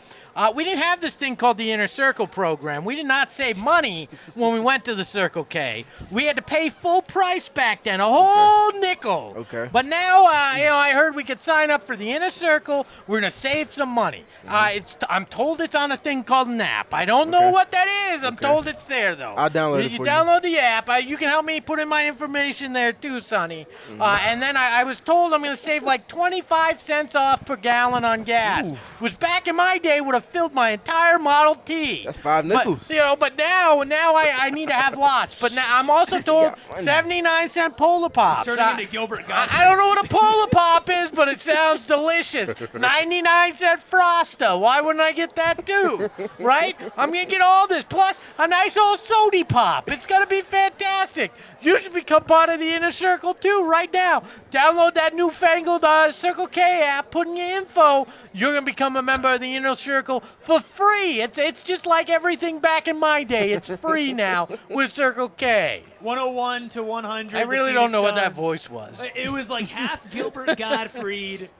Speaker 2: We didn't have this thing called the Inner Circle program. We did not save money when we went to the Circle K. We had to pay full price back then, a whole nickel.
Speaker 4: Okay.
Speaker 2: But now, I heard we could sign up for the Inner Circle. We're going to save some money. I'm told it's on a thing called an app. I don't know what that is. I'm told it's there, though.
Speaker 4: I'll download it
Speaker 2: You
Speaker 4: for you.
Speaker 2: download the app. You can help me put in my information there, too, Sonny. And then I was told I'm going to save like 25 cents off per gallon on gas, which back in my day would have have filled my entire Model T.
Speaker 4: That's 5 nickels.
Speaker 2: But now I need to have lots. But now I'm also told 79-cent Polar Pops.
Speaker 1: Turning into Gilbert Gottfried.
Speaker 2: I don't know what a Polar Pop is, but it sounds delicious. 99-cent Frosta. Why wouldn't I get that too? Right? I'm going to get all this. Plus, a nice old Sody Pop. It's going to be fantastic. You should become part of the Inner Circle too right now. Download that newfangled Circle K app, put in your info. You're going to become a member of the Inner Circle for free. It's just like everything back in my day. It's free now with Circle K.
Speaker 1: 101 to 100.
Speaker 2: I really don't know what that voice was.
Speaker 1: It was like half Gilbert Gottfried.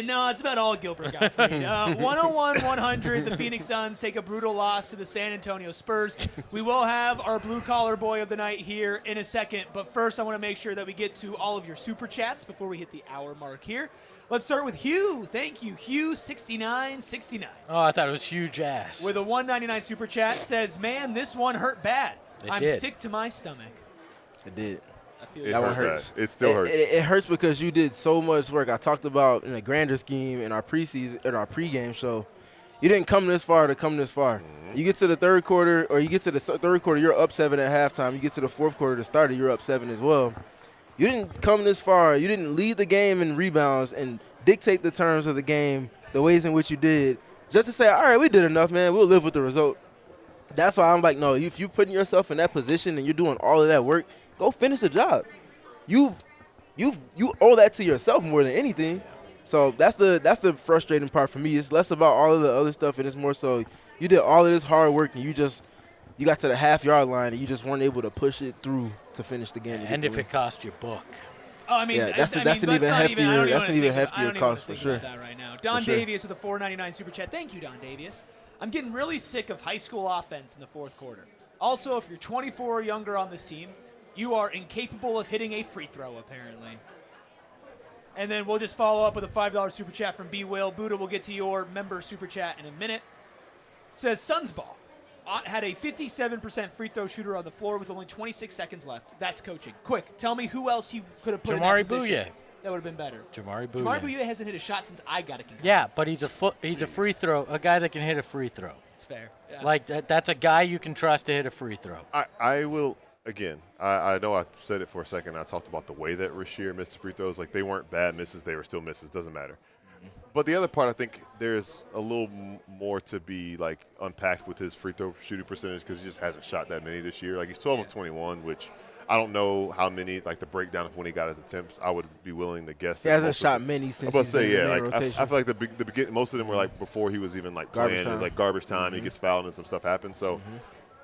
Speaker 1: No, it's about all Gilbert Gottfried. 101-100, the Phoenix Suns take a brutal loss to the San Antonio Spurs. We will have our blue-collar boy of the night here in a second, but first I want to make sure that we get to all of your super chats before we hit the hour mark here. Let's start with Hugh. Thank you, Hugh6969.
Speaker 2: Oh, I thought it was huge ass.
Speaker 1: With a $1.99 super chat, says, man, this one hurt bad. I'm
Speaker 2: did.
Speaker 1: sick to my stomach.
Speaker 4: It did.
Speaker 3: That one hurts. It still hurts.
Speaker 4: It hurts because you did so much work. I talked about in a grander scheme in our pregame show. You didn't come this far to come this far. You get to the third quarter, or you get to the third quarter, you're up 7 at halftime. You get to the fourth quarter, the starter, you're up 7 as well. You didn't come this far. You didn't lead the game in rebounds and dictate the terms of the game the ways in which you did, just to say, all right, we did enough, man. We'll live with the result. That's why I'm like, no, if you're putting yourself in that position and you're doing all of that work, go finish the job. You owe that to yourself more than anything. So that's the frustrating part for me. It's less about all of the other stuff, and it's more so you did all of this hard work and you got to the half-yard line and you just weren't able to push it through to finish the game.
Speaker 2: And if it cost you book.
Speaker 1: Oh, I mean,
Speaker 4: yeah, that's an even heftier cost for sure.
Speaker 1: That right now. Don Davies with a $4.99 super chat. Thank you, Don Davies. I'm getting really sick of high school offense in the fourth quarter. Also, if you're 24 or younger on this team, you are incapable of hitting a free throw, apparently. And then we'll just follow up with a $5 super chat from B. Will. Buddha will get to your member super chat in a minute. It says, Suns ball. Ott had a 57% free throw shooter on the floor with only 26 seconds left. That's coaching. Quick, tell me who else he could have put in that position.
Speaker 2: Bouye.
Speaker 1: That would have been better.
Speaker 2: Jamari Bouye.
Speaker 1: Jamari Bouye hasn't hit a shot since I got a concussion.
Speaker 2: Yeah, but he's a free throw, a guy that can hit a free throw.
Speaker 1: It's fair. Yeah.
Speaker 2: Like that's a guy you can trust to hit a free throw.
Speaker 3: I will. Again, I know I said it for a second. I talked about the way that Rasheer missed the free throws. Like, they weren't bad misses. They were still misses. Doesn't matter. But the other part, I think there's a little more to be, like, unpacked with his free throw shooting percentage because he just hasn't shot that many this year. Like, he's 12 of 21, which I don't know how many, like, the breakdown of when he got his attempts. I would be willing to guess.
Speaker 4: He hasn't shot many since he's been in the rotation.
Speaker 3: I feel like the beginning, most of them were, like, before he was even, like, playing. It was, like, garbage time. He gets fouled and some stuff happens. So,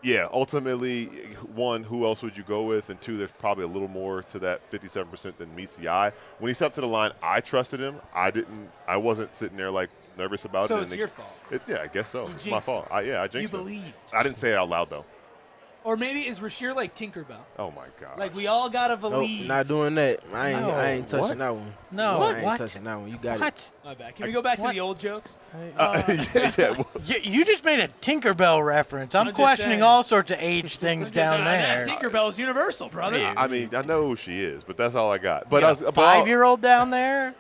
Speaker 3: yeah, ultimately, one, who else would you go with? And two, there's probably a little more to that 57% than meets the eye. When he stepped to the line, I trusted him. I wasn't sitting there, like, nervous about it.
Speaker 1: So it's your fault.
Speaker 3: Yeah, I guess so. It's my fault. I jinxed
Speaker 1: You
Speaker 3: him.
Speaker 1: believed.
Speaker 3: I didn't say it out loud, though.
Speaker 1: Or maybe is Rasheer like Tinkerbell?
Speaker 3: Oh, my God.
Speaker 1: Like, we all got to believe.
Speaker 4: Nope, not doing that. I ain't touching that one.
Speaker 2: No,
Speaker 4: I ain't touching that one. You got it.
Speaker 1: My bad. Can we go back to the old jokes?
Speaker 2: You just made a Tinkerbell reference. I'm questioning all sorts of age things down there.
Speaker 1: Tinkerbell's universal, brother.
Speaker 3: I mean, I know who she is, but that's all I got. But
Speaker 2: a 5-year-old down there?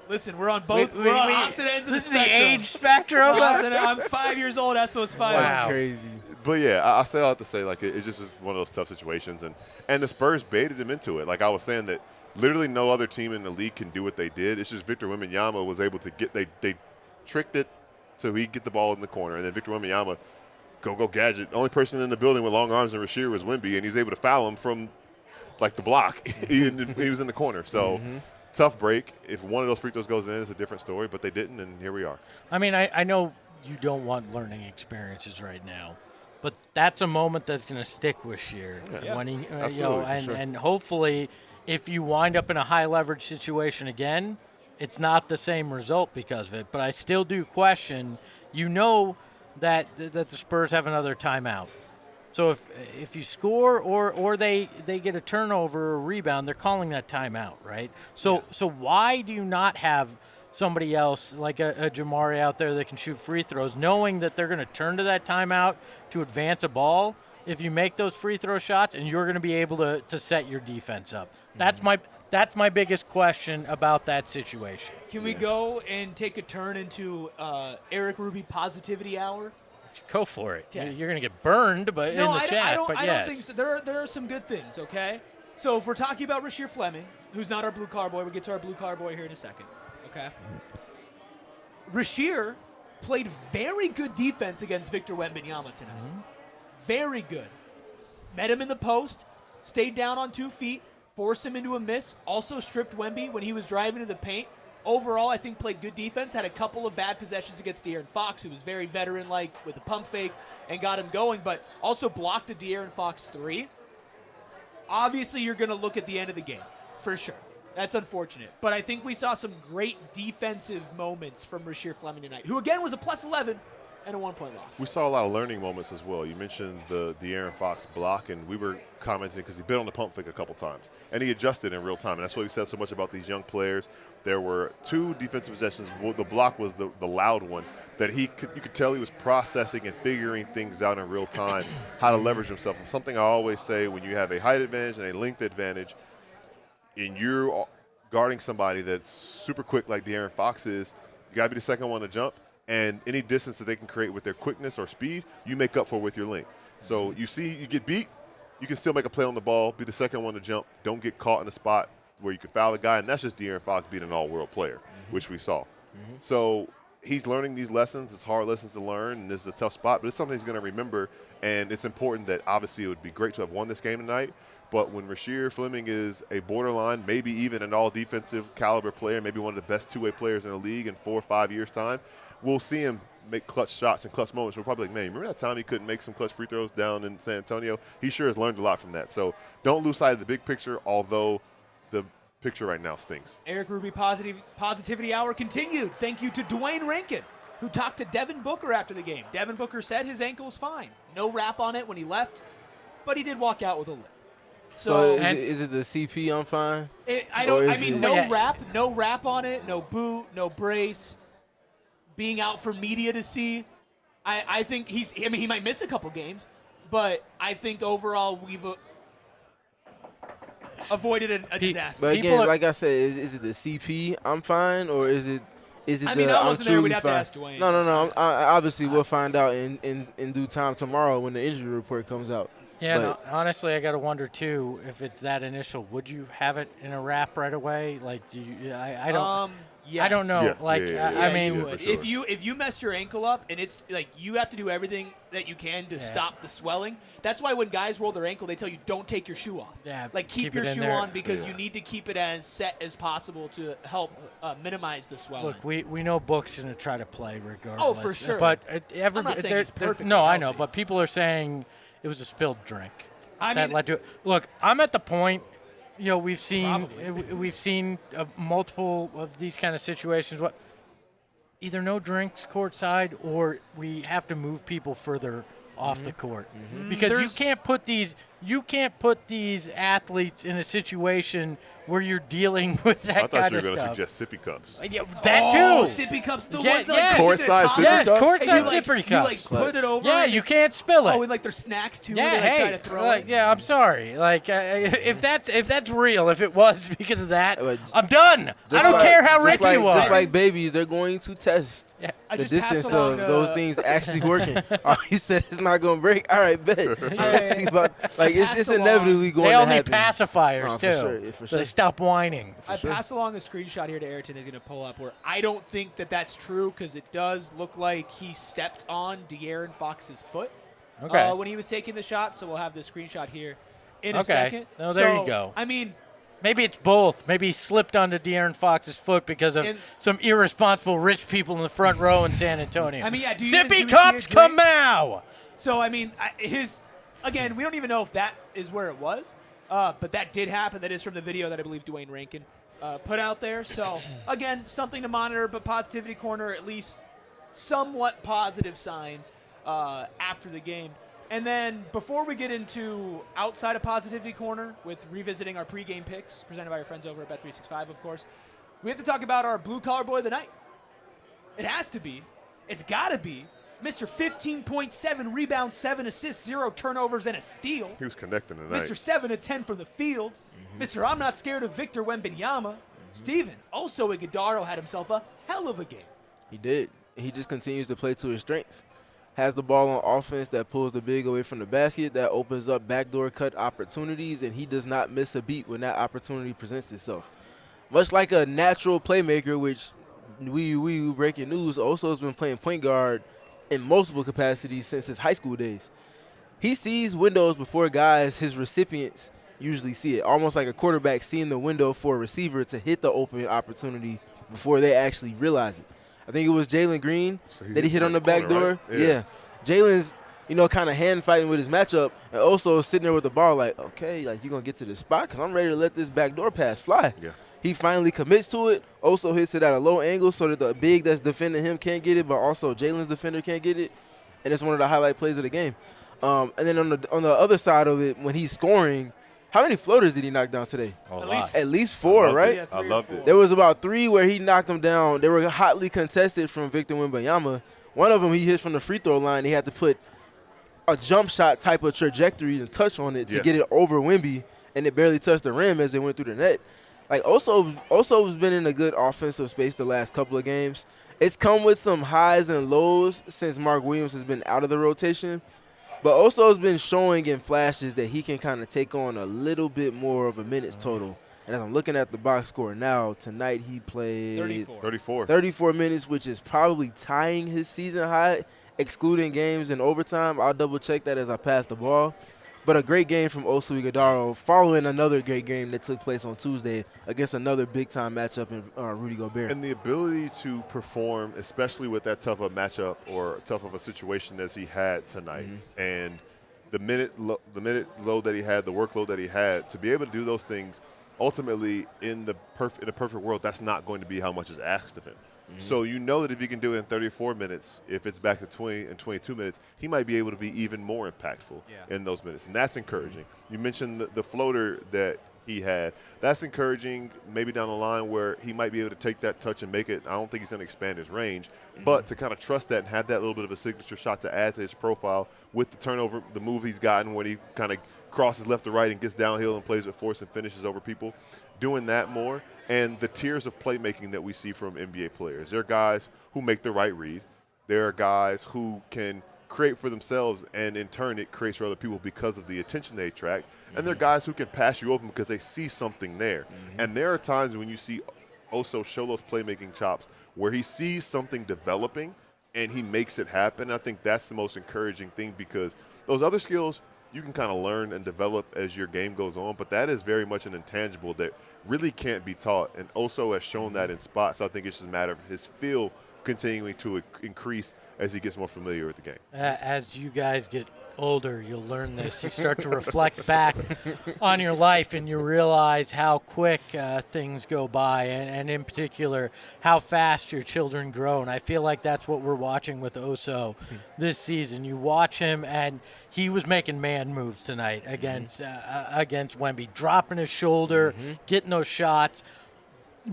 Speaker 1: Listen, we're on both. We're on opposite ends of the spectrum.
Speaker 2: This is the age spectrum?
Speaker 1: I'm 5 years old. Aspo's 5.
Speaker 2: Wow.
Speaker 4: That's crazy.
Speaker 3: But, yeah, I say all that to say, like, it's just one of those tough situations. And the Spurs baited him into it. Like I was saying, that literally no other team in the league can do what they did. It's just Victor Wembanyama was able to get – they tricked it so he'd get the ball in the corner. And then Victor Wembanyama, go gadget. The only person in the building with long arms and Rasheer was Wemby, and he's able to foul him from, like, the block. he was in the corner. So tough break. If one of those free throws goes in, it's a different story. But they didn't, and here we are.
Speaker 2: I mean, I know you don't want learning experiences right now. But that's a moment that's going to stick with Sheer.
Speaker 3: Yeah.
Speaker 2: When he,
Speaker 3: Absolutely,
Speaker 2: and hopefully, if you wind up in a high leverage situation again, it's not the same result because of it. But I still do question. You know that the Spurs have another timeout. So if you score or they get a turnover or a rebound, they're calling that timeout, right? So why do you not have somebody else like a Jamari out there that can shoot free throws, knowing that they're going to turn to that timeout to advance a ball if you make those free throw shots, and you're going to be able to set your defense up? That's That's my biggest question about that situation.
Speaker 1: Can we go and take a turn into Eric Ruby positivity hour?
Speaker 2: Go for it.
Speaker 1: Okay.
Speaker 2: You're going to get burned but in the chat,
Speaker 1: I don't
Speaker 2: yes.
Speaker 1: think so. There are some good things, okay? So if we're talking about Rasheer Fleming, who's not our blue collar boy, we'll get to our blue collar boy here in a second, okay? Rasheer played very good defense against Victor Wembanyama tonight. Very good. Met him in the post, stayed down on 2 feet, forced him into a miss, also stripped Wemby when he was driving to the paint. Overall, I think played good defense, had a couple of bad possessions against De'Aaron Fox, who was very veteran-like with the pump fake and got him going, but also blocked a De'Aaron Fox 3. Obviously, you're going to look at the end of the game, for sure. That's unfortunate. But I think we saw some great defensive moments from Rasheer Fleming tonight, who, again, was a plus 11 and a 1-point loss.
Speaker 3: We saw a lot of learning moments as well. You mentioned the De'Aaron Fox block, and we were commenting because he bit on the pump fake a couple times, and he adjusted in real time. And that's what we said so much about these young players. There were 2 defensive possessions. The block was the loud one that you could tell he was processing and figuring things out in real time, how to leverage himself. And something I always say, when you have a height advantage and a length advantage, and you're guarding somebody that's super quick like De'Aaron Fox is, you got to be the second one to jump. And any distance that they can create with their quickness or speed, you make up for with your length. So you get beat, you can still make a play on the ball, be the second one to jump, don't get caught in a spot where you can foul a guy, and that's just De'Aaron Fox being an all-world player, which we saw. So he's learning these lessons. It's hard lessons to learn, and this is a tough spot, but it's something he's going to remember, and it's important that obviously it would be great to have won this game tonight, but when Rasheer Fleming is a borderline, maybe even an all-defensive caliber player, maybe one of the best two-way players in the league in 4 or 5 years' time, we'll see him make clutch shots and clutch moments. We're probably like, man, remember that time he couldn't make some clutch free throws down in San Antonio? He sure has learned a lot from that. So don't lose sight of the big picture, although the picture right now stings.
Speaker 1: Eric Ruby Positivity Hour continued. Thank you to Dwayne Rankin, who talked to Devin Booker after the game. Devin Booker said his ankle was fine. No wrap on it when he left, but he did walk out with a limp.
Speaker 4: So is it the CP I'm fine?
Speaker 1: No wrap on it, no boot, no brace. Being out for media to see, I think he might miss a couple games, but I think overall we've avoided a disaster.
Speaker 4: But again, like I said, is it the CP I'm fine, or is it
Speaker 1: I wasn't there. We'd have to ask Dwayne.
Speaker 4: No. Obviously, we'll find out in due time tomorrow when the injury report comes out.
Speaker 2: Yeah, no, honestly, I got to wonder, too, if it's that initial. Would you have it in a wrap right away? Like, I don't
Speaker 1: yes.
Speaker 2: I don't know. I mean,
Speaker 3: sure.
Speaker 1: if you mess your ankle up and it's like you have to do everything that you can to stop the swelling. That's why when guys roll their ankle, they tell you don't take your shoe off.
Speaker 2: Yeah,
Speaker 1: like keep your shoe on because you need to keep it as set as possible to help minimize the swelling.
Speaker 2: Look, we know Book's going to try to play regardless.
Speaker 1: Oh, for sure.
Speaker 2: But
Speaker 1: I'm not saying he's perfectly
Speaker 2: no,
Speaker 1: healthy.
Speaker 2: I know, but people are saying it was a spilled drink.
Speaker 1: I
Speaker 2: that
Speaker 1: mean,
Speaker 2: led to it. Look, I'm at the point. We've seen multiple of these kind of situations. Either no drinks courtside, or we have to move people further off the court, because you can't put these athletes in a situation where you're dealing with that kind of stuff.
Speaker 3: I thought you were going to suggest sippy cups.
Speaker 2: Yeah, that too.
Speaker 1: Sippy cups, the
Speaker 2: Yes,
Speaker 1: ones like
Speaker 3: courtside sippy
Speaker 2: Yes,
Speaker 3: cups?
Speaker 2: courtside
Speaker 1: you,
Speaker 2: sippy cups.
Speaker 1: You like put it over.
Speaker 2: Yeah, you can't spill it.
Speaker 1: Oh, and like their snacks too.
Speaker 2: Yeah,
Speaker 1: where they,
Speaker 2: hey,
Speaker 1: try to throw it.
Speaker 2: yeah, I'm sorry. Like, if that's real, if it was because of that,
Speaker 4: But
Speaker 2: I'm done. I don't care how rich you are.
Speaker 4: Just like babies, they're going to test
Speaker 1: I
Speaker 4: the
Speaker 1: just pass
Speaker 4: distance
Speaker 1: along,
Speaker 4: of those things actually working. You said it's not going to break. All right, bet. Let's see about, it's inevitably going
Speaker 2: They
Speaker 4: to
Speaker 2: all need
Speaker 4: happen.
Speaker 2: pacifiers
Speaker 4: For
Speaker 2: too,
Speaker 4: sure, yeah, for
Speaker 2: so they
Speaker 4: sure.
Speaker 2: stop whining.
Speaker 1: I pass along a screenshot here to Ayrton. He's going to pull up where I don't think that that's true because it does look like he stepped on De'Aaron Fox's foot when he was taking the shot. So we'll have the screenshot here in a second.
Speaker 2: Oh, there you go.
Speaker 1: I mean,
Speaker 2: maybe it's both. Maybe he slipped onto De'Aaron Fox's foot because of some irresponsible rich people in the front row in San Antonio.
Speaker 1: I mean, yeah.
Speaker 2: Sippy cups come now.
Speaker 1: So I mean, again, we don't even know if that is where it was, but that did happen. That is from the video that I believe Dwayne Rankin put out there. So again, something to monitor, but Positivity Corner, at least somewhat positive signs after the game. And then before we get into outside of Positivity Corner with revisiting our pregame picks presented by our friends over at Bet365, of course, we have to talk about our blue collar boy of the night. It has to be. It's got to be Mr. 15.7 rebounds, 7 assists, 0 turnovers, and a steal.
Speaker 3: He was connecting tonight.
Speaker 1: Mr. 7 of 10 from the field. Mr. I'm not scared of Victor Wembanyama. Steven, also Iguodala had himself a hell of a game.
Speaker 4: He did. He just continues to play to his strengths. Has the ball on offense that pulls the big away from the basket, that opens up backdoor cut opportunities, and he does not miss a beat when that opportunity presents itself. Much like a natural playmaker, which we breaking news, also has been playing point guard in multiple capacities since his high school days. He sees windows before guys, his recipients, usually see it. Almost like a quarterback seeing the window for a receiver to hit the open opportunity before they actually realize it. I think it was Jalen Green that he hit on the back door.
Speaker 3: Right?
Speaker 4: Yeah. Jalen's, kind of hand fighting with his matchup, and also sitting there with the ball like, okay, like you're going to get to this spot because I'm ready to let this backdoor pass fly.
Speaker 3: Yeah.
Speaker 4: He finally commits to it, also hits it at a low angle so that the big that's defending him can't get it, but also Jalen's defender can't get it, and it's one of the highlight plays of the game. And then on the other side of it, when he's scoring, how many floaters did he knock down today? At least 4, right?
Speaker 1: Yeah,
Speaker 3: I loved it.
Speaker 4: There was about 3 where he knocked them down. They were hotly contested from Victor Wembanyama. One of them he hit from the free throw line. He had to put a jump shot type of trajectory and touch on it to get it over Wemby, and it barely touched the rim as it went through the net. Like, Oso's been in a good offensive space the last couple of games. It's come with some highs and lows since Mark Williams has been out of the rotation. But Oso's been showing in flashes that he can kind of take on a little bit more of a minutes total. And as I'm looking at the box score now, tonight he played 34 minutes, which is probably tying his season high, excluding games in overtime. I'll double-check that as I pass the ball. But a great game from Oso Ighodaro following another great game that took place on Tuesday against another big-time matchup in Rudy Gobert.
Speaker 3: And the ability to perform, especially with that tough of a matchup or tough of a situation as he had tonight, and the minute load that he had, the workload that he had, to be able to do those things, ultimately in a perfect world, that's not going to be how much is asked of him. So you know that if he can do it in 34 minutes, if it's back to 20 and 22 minutes, he might be able to be even more impactful in those minutes. And that's encouraging. You mentioned the floater that he had. That's encouraging maybe down the line where he might be able to take that touch and make it. I don't think he's going to expand his range. But to kind of trust that and have that little bit of a signature shot to add to his profile with the turnover, the move he's gotten when he kind of crosses left to right and gets downhill and plays with force and finishes over people, doing that more. And the tiers of playmaking that we see from NBA players. There are guys who make the right read. There are guys who can create for themselves, and in turn it creates for other people because of the attention they attract. And there are guys who can pass you open because they see something there. And there are times when you see Oso show those playmaking chops where he sees something developing and he makes it happen. I think that's the most encouraging thing, because those other skills you can kind of learn and develop as your game goes on, but that is very much an intangible that really can't be taught. And Oso has shown that in spots. I think it's just a matter of his feel continuing to increase as he gets more familiar with the game.
Speaker 2: As you guys get older, you'll learn this. You start to reflect back on your life, and you realize how quick things go by, and in particular, how fast your children grow. And I feel like that's what we're watching with Oso this season. You watch him, and he was making man moves tonight against Wemby, dropping his shoulder, getting those shots.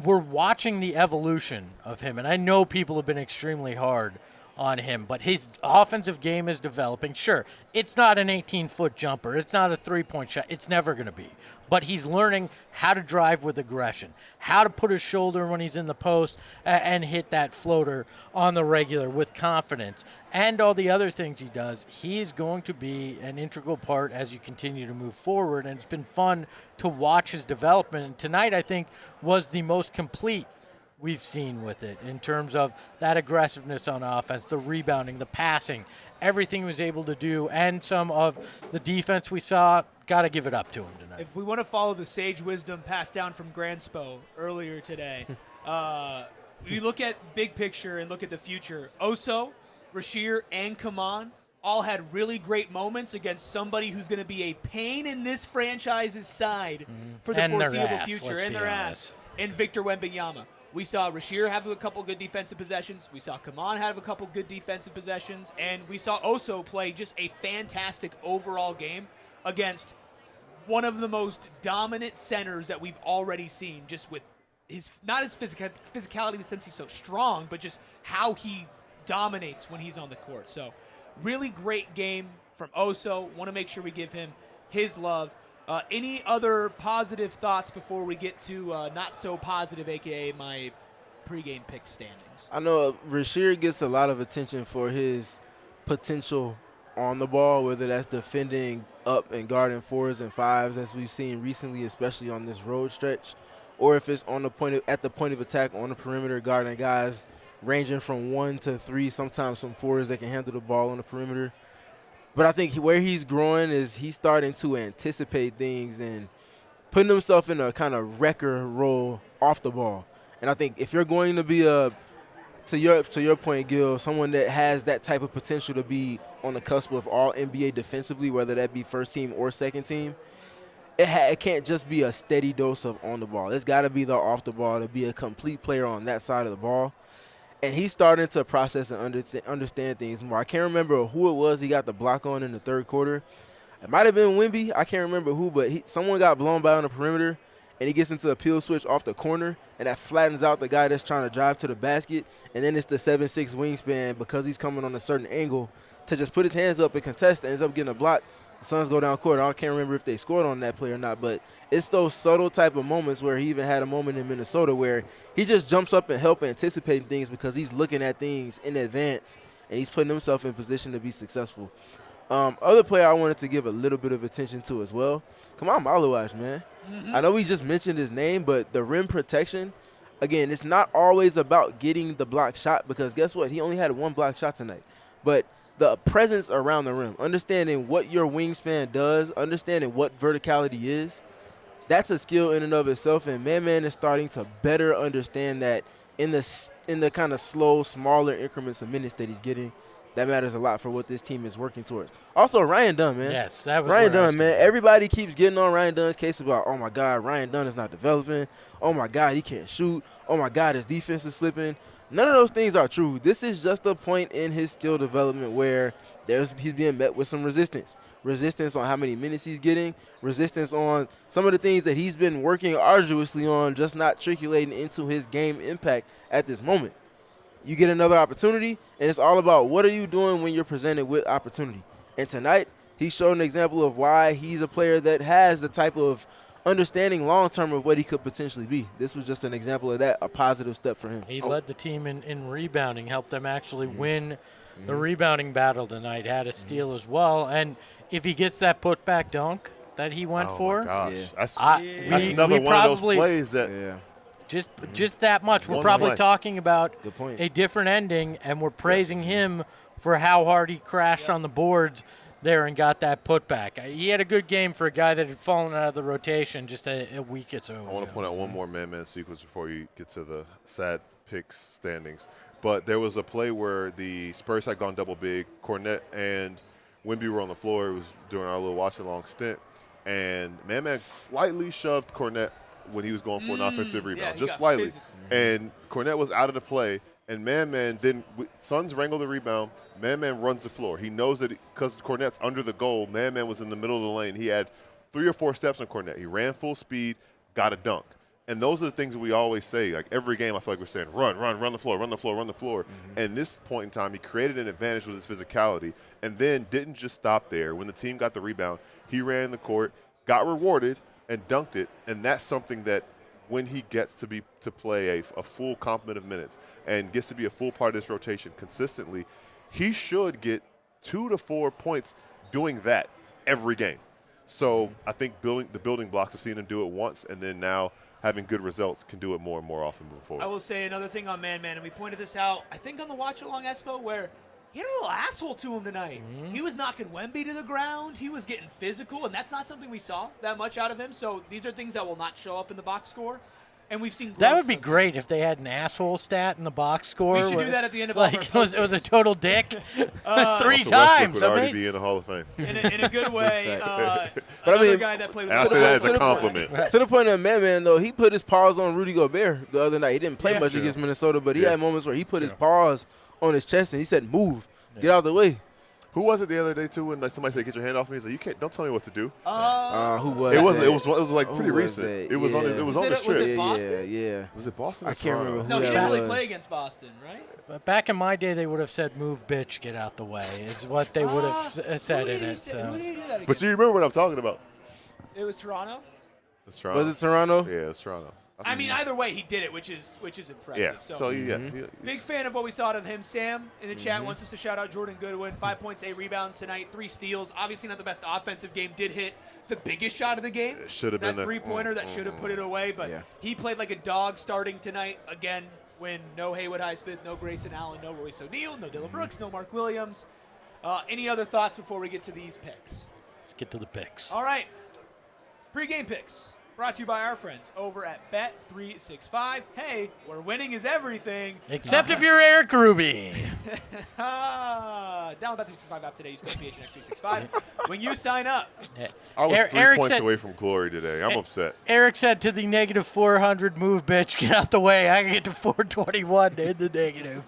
Speaker 2: We're watching the evolution of him, and I know people have been extremely hard on him, but his offensive game is developing. Sure, it's not an 18-foot jumper. It's not a three-point shot. It's never going to be. But he's learning how to drive with aggression, how to put his shoulder when he's in the post and hit that floater on the regular with confidence. And all the other things he does, he is going to be an integral part as you continue to move forward. And it's been fun to watch his development. And tonight, I think, was the most complete we've seen with it in terms of that aggressiveness on offense, the rebounding, the passing, everything he was able to do, and some of the defense we saw. Got to give it up to him tonight.
Speaker 1: If we want to follow the sage wisdom passed down from Granspo earlier today, you look at big picture and look at the future. Oso, Rasheer, and Kaman all had really great moments against somebody who's going to be a pain in this franchise's side for the
Speaker 2: and
Speaker 1: foreseeable
Speaker 2: ass,
Speaker 1: future,
Speaker 2: let's
Speaker 1: and
Speaker 2: be
Speaker 1: their
Speaker 2: honest.
Speaker 1: ass, and Victor Wembanyama. We saw Rasheer have a couple good defensive possessions. We saw Kaman have a couple good defensive possessions. And we saw Oso play just a fantastic overall game against one of the most dominant centers that we've already seen, just with his, not his physicality in the sense he's so strong, but just how he dominates when he's on the court. So really great game from Oso. Want to make sure we give him his love. Any other positive thoughts before we get to not so positive, a.k.a. my pregame pick standings?
Speaker 4: I know Rasheed gets a lot of attention for his potential on the ball, whether that's defending up and guarding 4s and 5s as we've seen recently, especially on this road stretch, or if it's on the at the point of attack on the perimeter, guarding guys ranging from 1 to 3, sometimes some 4s that can handle the ball on the perimeter. But I think where he's growing is he's starting to anticipate things and putting himself in a kind of wrecker role off the ball. And I think if you're going to be to your point, Gil, someone that has that type of potential to be on the cusp of all NBA defensively, whether that be first team or second team, it can't just be a steady dose of on the ball. It's got to be the off the ball to be a complete player on that side of the ball. And he's starting to process and understand things more. I can't remember who it was he got the block on in the third quarter. It might have been Wemby. I can't remember who, but someone got blown by on the perimeter, and he gets into a peel switch off the corner, and that flattens out the guy that's trying to drive to the basket. And then it's the 7'6" wingspan, because he's coming on a certain angle, to just put his hands up and contest and ends up getting a block. The Suns go down court. I can't remember if they scored on that play or not, but it's those subtle type of moments where he even had a moment in Minnesota where he just jumps up and helps anticipating things because he's looking at things in advance and he's putting himself in position to be successful. Other player I wanted to give a little bit of attention to as well. Come on, Malawash, man. I know we just mentioned his name, but the rim protection, again, it's not always about getting the block shot because guess what? He only had one block shot tonight. But the presence around the rim, understanding what your wingspan does, understanding what verticality is, that's a skill in and of itself. And Man is starting to better understand that in the kind of slow, smaller increments of minutes that he's getting. That matters a lot for what this team is working towards. Also, Ryan Dunn, man.
Speaker 2: Yes, that was
Speaker 4: Ryan Dunn, man. Everybody keeps getting on Ryan Dunn's case about, oh, my God, Ryan Dunn is not developing. Oh, my God, he can't shoot. Oh, my God, his defense is slipping. None of those things are true. This is just a point in his skill development where he's being met with some resistance. Resistance on how many minutes he's getting. Resistance on some of the things that he's been working arduously on, just not trickulating into his game impact at this moment. You get another opportunity, and it's all about what are you doing when you're presented with opportunity. And tonight, he showed an example of why he's a player that has the type of understanding long-term of what he could potentially be. This was just an example of that, a positive step for him.
Speaker 2: He led the team in rebounding, helped them actually win the rebounding battle tonight, had a steal as well. And if he gets that putback dunk that he went for,
Speaker 3: my gosh.
Speaker 4: Yeah.
Speaker 3: That's another one of those plays that
Speaker 2: just that much. We're probably talking about
Speaker 4: Good point.
Speaker 2: a different ending, and we're praising him for how hard he crashed on the boards there and got that putback. He had a good game for a guy that had fallen out of the rotation just a week or so ago.
Speaker 3: I want to point out one more man-man sequence before you get to the sad picks standings. But there was a play where the Spurs had gone double big. Cornette and Wemby were on the floor. It was during our little watch-along stint. And man slightly shoved Cornette when he was going for an offensive rebound, just slightly. And Cornette was out of the play. And Man didn't – Suns wrangle the rebound. Man runs the floor. He knows that because Cornette's under the goal, Man was in the middle of the lane. He had 3 or 4 steps on Cornette. He ran full speed, got a dunk. And those are the things that we always say. Like every game I feel like we're saying, run the floor. And this point in time, he created an advantage with his physicality and then didn't just stop there. When the team got the rebound, he ran the court, got rewarded, and dunked it. And that's something that when he gets to play a full complement of minutes and gets to be a full part of this rotation consistently, he should get 2 to 4 points doing that every game. So I think the building blocks of seeing him do it once and then now having good results can do it more and more often moving forward.
Speaker 1: I will say another thing on Man, and we pointed this out, I think on the watch-along Espo, where he had a little asshole to him tonight. He was knocking Wemby to the ground. He was getting physical, and that's not something we saw that much out of him. So these are things that will not show up in the box score. And we've seen growth.
Speaker 2: That would be great if they had an asshole stat in the box score.
Speaker 1: We should do that at the end of
Speaker 2: like
Speaker 1: all
Speaker 2: it was a total dick 3
Speaker 3: Russell
Speaker 2: times.
Speaker 3: Would already be in the Hall of Fame.
Speaker 1: In a good way.
Speaker 4: But
Speaker 1: Another guy that played with
Speaker 3: I say that as a compliment.
Speaker 4: To the point of Man, though, he put his paws on Rudy Gobert the other night. He didn't play much against Minnesota, but he had moments where he put his paws on his chest and he said, move, get out of the way.
Speaker 3: Who was it the other day too when like somebody said, "Get your hand off me"? He's like, "You can't. Don't tell me what to do."
Speaker 4: Who was
Speaker 3: it?
Speaker 4: That?
Speaker 3: It was like pretty recent.
Speaker 4: That?
Speaker 3: It was on. It was on this trip.
Speaker 1: Was it Boston?
Speaker 4: Yeah.
Speaker 3: Was it Boston?
Speaker 4: I can't remember.
Speaker 1: No,
Speaker 4: who
Speaker 1: he
Speaker 4: that
Speaker 1: didn't really
Speaker 4: was.
Speaker 1: play against Boston, right?
Speaker 2: But back in my day, they would have said, "Move, bitch, get out the way," is what they would have said in it. So.
Speaker 1: Who did he do that against?
Speaker 3: But you remember what I'm talking about?
Speaker 1: It was Toronto.
Speaker 3: It's Toronto.
Speaker 4: Was it Toronto?
Speaker 3: Yeah, it's Toronto.
Speaker 1: I mean, either way, he did it, which is impressive.
Speaker 3: Yeah.
Speaker 1: So, big
Speaker 3: He's
Speaker 1: fan of what we saw of him. Sam in the chat wants us to shout out Jordan Goodwin. 5 points, 8 rebounds tonight, 3 steals. Obviously not the best offensive game. Did hit the biggest shot of the game.
Speaker 3: It should have been
Speaker 1: that three-pointer that should have put it away. But he played like a dog starting tonight again. When no Haywood Highsmith, no Grayson Allen, no Royce O'Neal, no Dillon Brooks, no Mark Williams. Any other thoughts before we get to these picks?
Speaker 2: Let's get to the picks.
Speaker 1: All right. Pre-game picks. Brought to you by our friends over at Bet365. Hey, where winning is everything.
Speaker 2: Except if you're Eric Ruby.
Speaker 1: Download Bet365 app today. Use code PHNX365 when you sign up.
Speaker 3: I was 3
Speaker 2: Eric
Speaker 3: points
Speaker 2: said,
Speaker 3: away from glory today. I'm upset.
Speaker 2: Eric said to the negative 400, move, bitch, get out the way. I can get to 421 in the negative.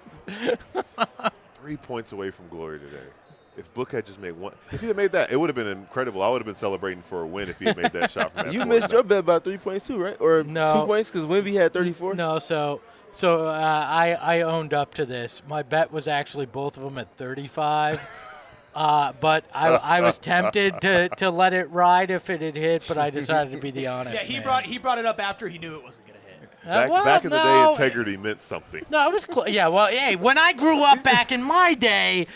Speaker 3: 3 points away from glory today. If Book had just made one, if he had made that, it would have been incredible. I would have been celebrating for a win if he had made that shot from that.
Speaker 4: You missed your bet by 3 points too, right? Or
Speaker 2: No.
Speaker 4: 2 points because Wemby had 34.
Speaker 2: No, so I owned up to this. My bet was actually both of them at 35. But I was tempted to let it ride if it had hit, but I decided to be the honest man.
Speaker 1: He brought it up after he knew it wasn't going to hit.
Speaker 3: Back in the day, integrity meant something.
Speaker 2: No, it was yeah. Well, hey, when I grew up back in my day,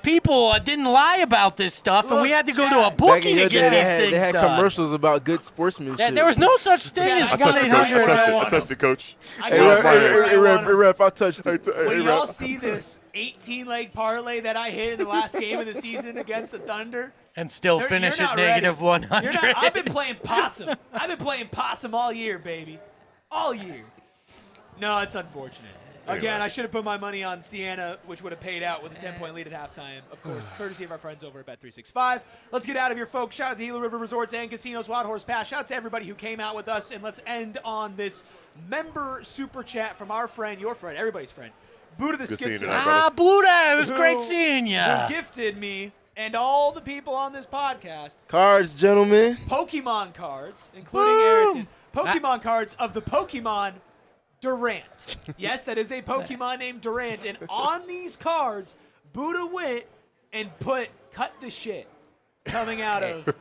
Speaker 2: people didn't lie about this stuff, and we had to go to a
Speaker 4: Back
Speaker 2: bookie
Speaker 4: in
Speaker 2: to
Speaker 4: your
Speaker 2: get
Speaker 4: day,
Speaker 2: these
Speaker 4: they
Speaker 2: things
Speaker 4: had
Speaker 2: done.
Speaker 4: commercials about good sportsmanship.
Speaker 2: Yeah, there was no such thing as
Speaker 1: I
Speaker 3: I touched it, coach.
Speaker 2: 1-800.
Speaker 3: I touched it, coach.
Speaker 4: Hey, ref, I touched it.
Speaker 1: When y'all see this 18-leg parlay that I hit in the last game of the season against the Thunder,
Speaker 2: And still
Speaker 1: you're
Speaker 2: finish
Speaker 1: not
Speaker 2: at negative
Speaker 1: ready.
Speaker 2: 100.
Speaker 1: I've been playing possum. I've been playing possum all year, baby. All year. No, it's unfortunate. Again, I should have put my money on Siena, which would have paid out with a 10-point lead at halftime. Of course, courtesy of our friends over at Bet365. Let's get out of here, folks. Shout out to Gila River Resorts and Casinos, Wild Horse Pass. Shout out to everybody who came out with us. And let's end on this member super chat from our friend, your friend, everybody's friend, Buddha the
Speaker 3: Good seeing you
Speaker 1: Skipster.
Speaker 3: tonight,
Speaker 2: Buddha, it was great
Speaker 1: who-
Speaker 2: seeing you.
Speaker 1: Who gifted me and all the people on this podcast
Speaker 4: Cards, gentlemen.
Speaker 1: Pokemon cards, including Ayrton. Pokemon cards of the Pokemon Durant. Yes, that is a Pokemon named Durant. And on these cards, Buddha went and cut the shit coming out of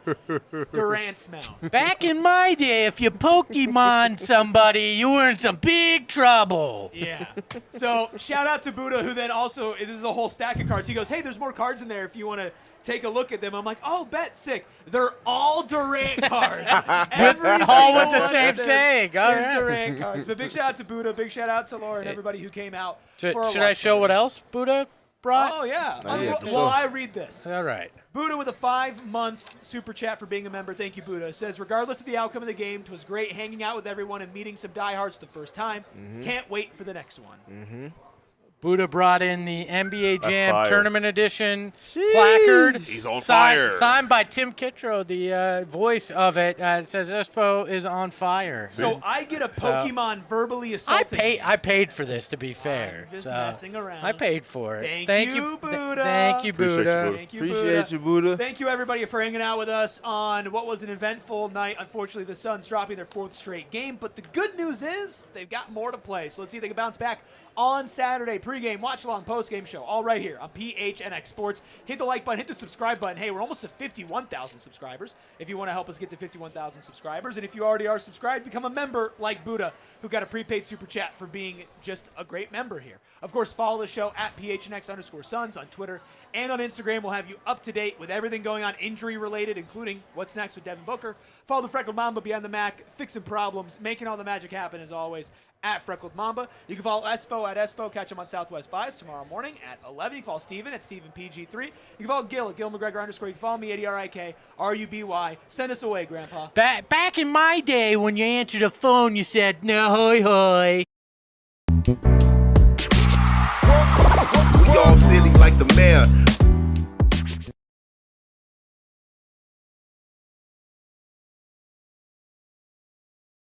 Speaker 1: Durant's mouth.
Speaker 2: Back in my day, if you Pokemon somebody, you were in some big trouble.
Speaker 1: Yeah. So shout out to Buddha, who then also, this is a whole stack of cards. He goes, hey, there's more cards in there if you want to take a look at them. I'm like, oh, bet, sick. They're all Durant cards.
Speaker 2: All with the same saying. All
Speaker 1: There's
Speaker 2: right.
Speaker 1: Durant cards. But big shout out to Buddha. Big shout out to Laura and everybody who came out.
Speaker 2: Should
Speaker 1: for our
Speaker 2: I
Speaker 1: watch
Speaker 2: show
Speaker 1: party.
Speaker 2: what else Buddha brought?
Speaker 1: Oh, yeah.
Speaker 4: yeah, for
Speaker 1: Well,
Speaker 4: sure.
Speaker 1: I read this.
Speaker 2: All right.
Speaker 1: Buddha with a 5-month super chat for being a member. Thank you, Buddha. Says, regardless of the outcome of the game, it was great hanging out with everyone and meeting some diehards for the first time. Can't wait for the next one.
Speaker 2: Buddha brought in the NBA
Speaker 3: That's
Speaker 2: Jam
Speaker 3: fire.
Speaker 2: Tournament Edition placard.
Speaker 3: He's on
Speaker 2: signed,
Speaker 3: fire.
Speaker 2: Signed by Tim Kittro, the voice of it. It says Espo is on fire.
Speaker 1: So I get a Pokemon verbally assaulting me.
Speaker 2: I paid for this, to be fair.
Speaker 1: just
Speaker 2: So
Speaker 1: messing around.
Speaker 2: I paid for it.
Speaker 1: Thank you, Buddha.
Speaker 2: Thank you,
Speaker 3: Appreciate you,
Speaker 2: Buddha.
Speaker 3: Buddha.
Speaker 1: Thank you,
Speaker 4: Appreciate you, Buddha.
Speaker 1: Thank you, everybody, for hanging out with us on what was an eventful night. Unfortunately, the Suns dropping their 4th straight game. But the good news is they've got more to play. So let's see if they can bounce back on Saturday. Pre-game, watch-along, post-game show, all right here on PHNX Sports. Hit the like button, hit the subscribe button. Hey, we're almost at 51,000 subscribers. If you want to help us get to 51,000 subscribers, and if you already are subscribed, become a member like Buddha, who got a prepaid super chat for being just a great member here. Of course, follow the show at PHNX_Suns on Twitter and on Instagram. We'll have you up to date with everything going on injury-related, including what's next with Devin Booker. Follow the Freckled Mamba behind the Mac, fixing problems, making all the magic happen as always, at Freckled Mamba. You can follow Espo at Espo. Catch him on Southwest Bias tomorrow morning at 11. You can follow Steven at StevenPG3. You can follow Gil at GilMcGregor_. You can follow me at ERIKRUBY. Send us away, Grandpa.
Speaker 2: Back in my day, when you answered the phone, you said, no, hoi, hoi.
Speaker 5: We all silly like the mayor.